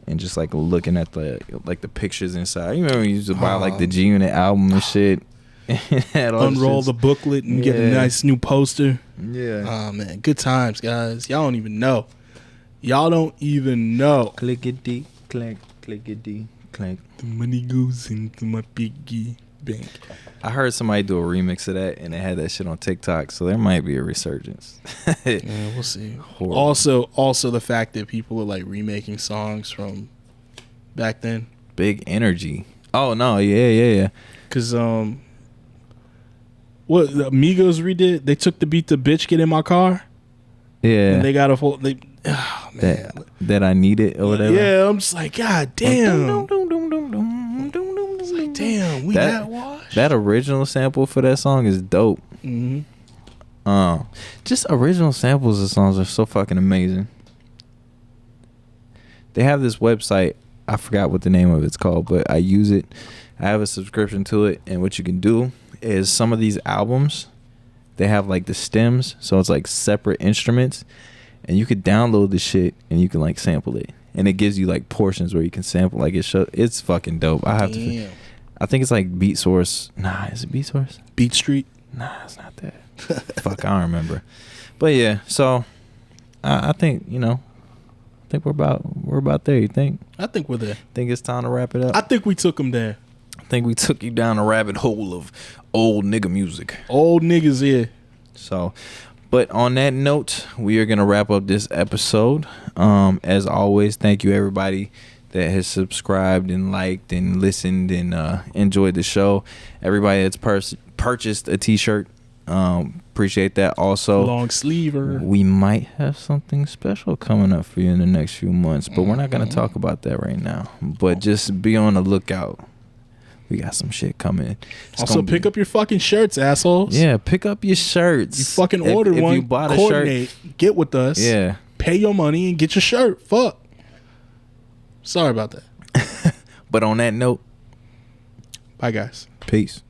and just like looking at the pictures inside. You remember when you used to buy like the G-Unit album and shit? Unroll the booklet and get a nice new poster. Yeah. Oh man, good times, guys. Y'all don't even know. Clickety clack, clickety clack. The money goes into my piggy bank. I heard somebody do a remix of that, and they had that shit on TikTok, so there might be a resurgence. Yeah, we'll see. Horrible. Also the fact that people are like remaking songs from back then. Big energy. Oh no, yeah. Cause what the Migos redid? They took the beat to "Bitch Get in My Car." Yeah. And they got a whole. Oh man. That I Need It or whatever. Yeah, I'm just like, God damn. It's like, damn, we got washed. That original sample for that song is dope. Mm-hmm. Just original samples of songs are so fucking amazing. They have this website, I forgot what the name of it's called, but I use it. I have a subscription to it, and what you can do is some of these albums, they have like the stems, so it's like separate instruments, and you could download the shit and you can like sample it, and it gives you like portions where you can sample. Like it's fucking dope. I think it's like Beat Source. Nah, is it Beat Source? Beat Street. Nah, it's not that. Fuck, I don't remember. But yeah, so I think, you know, I think we're about there. You think? I think we're there. Think it's time to wrap it up? I think we took him there. I think we took you down a rabbit hole of old nigga music. Old niggas, yeah. So, but on that note, we are going to wrap up this episode. As always, thank you everybody that has subscribed and liked and listened and enjoyed the show. Everybody that's purchased a t-shirt, appreciate that. Also, long sleever. We might have something special coming up for you in the next few months, but we're not going to talk about that right now. But just be on the lookout. We got some shit coming. Also, pick up your fucking shirts, assholes. Yeah, pick up your shirts. You fucking ordered one. You bought a coordinate. shirt, get with us. Yeah. Pay your money and get your shirt. Fuck. Sorry about that. But on that note, bye, guys. Peace.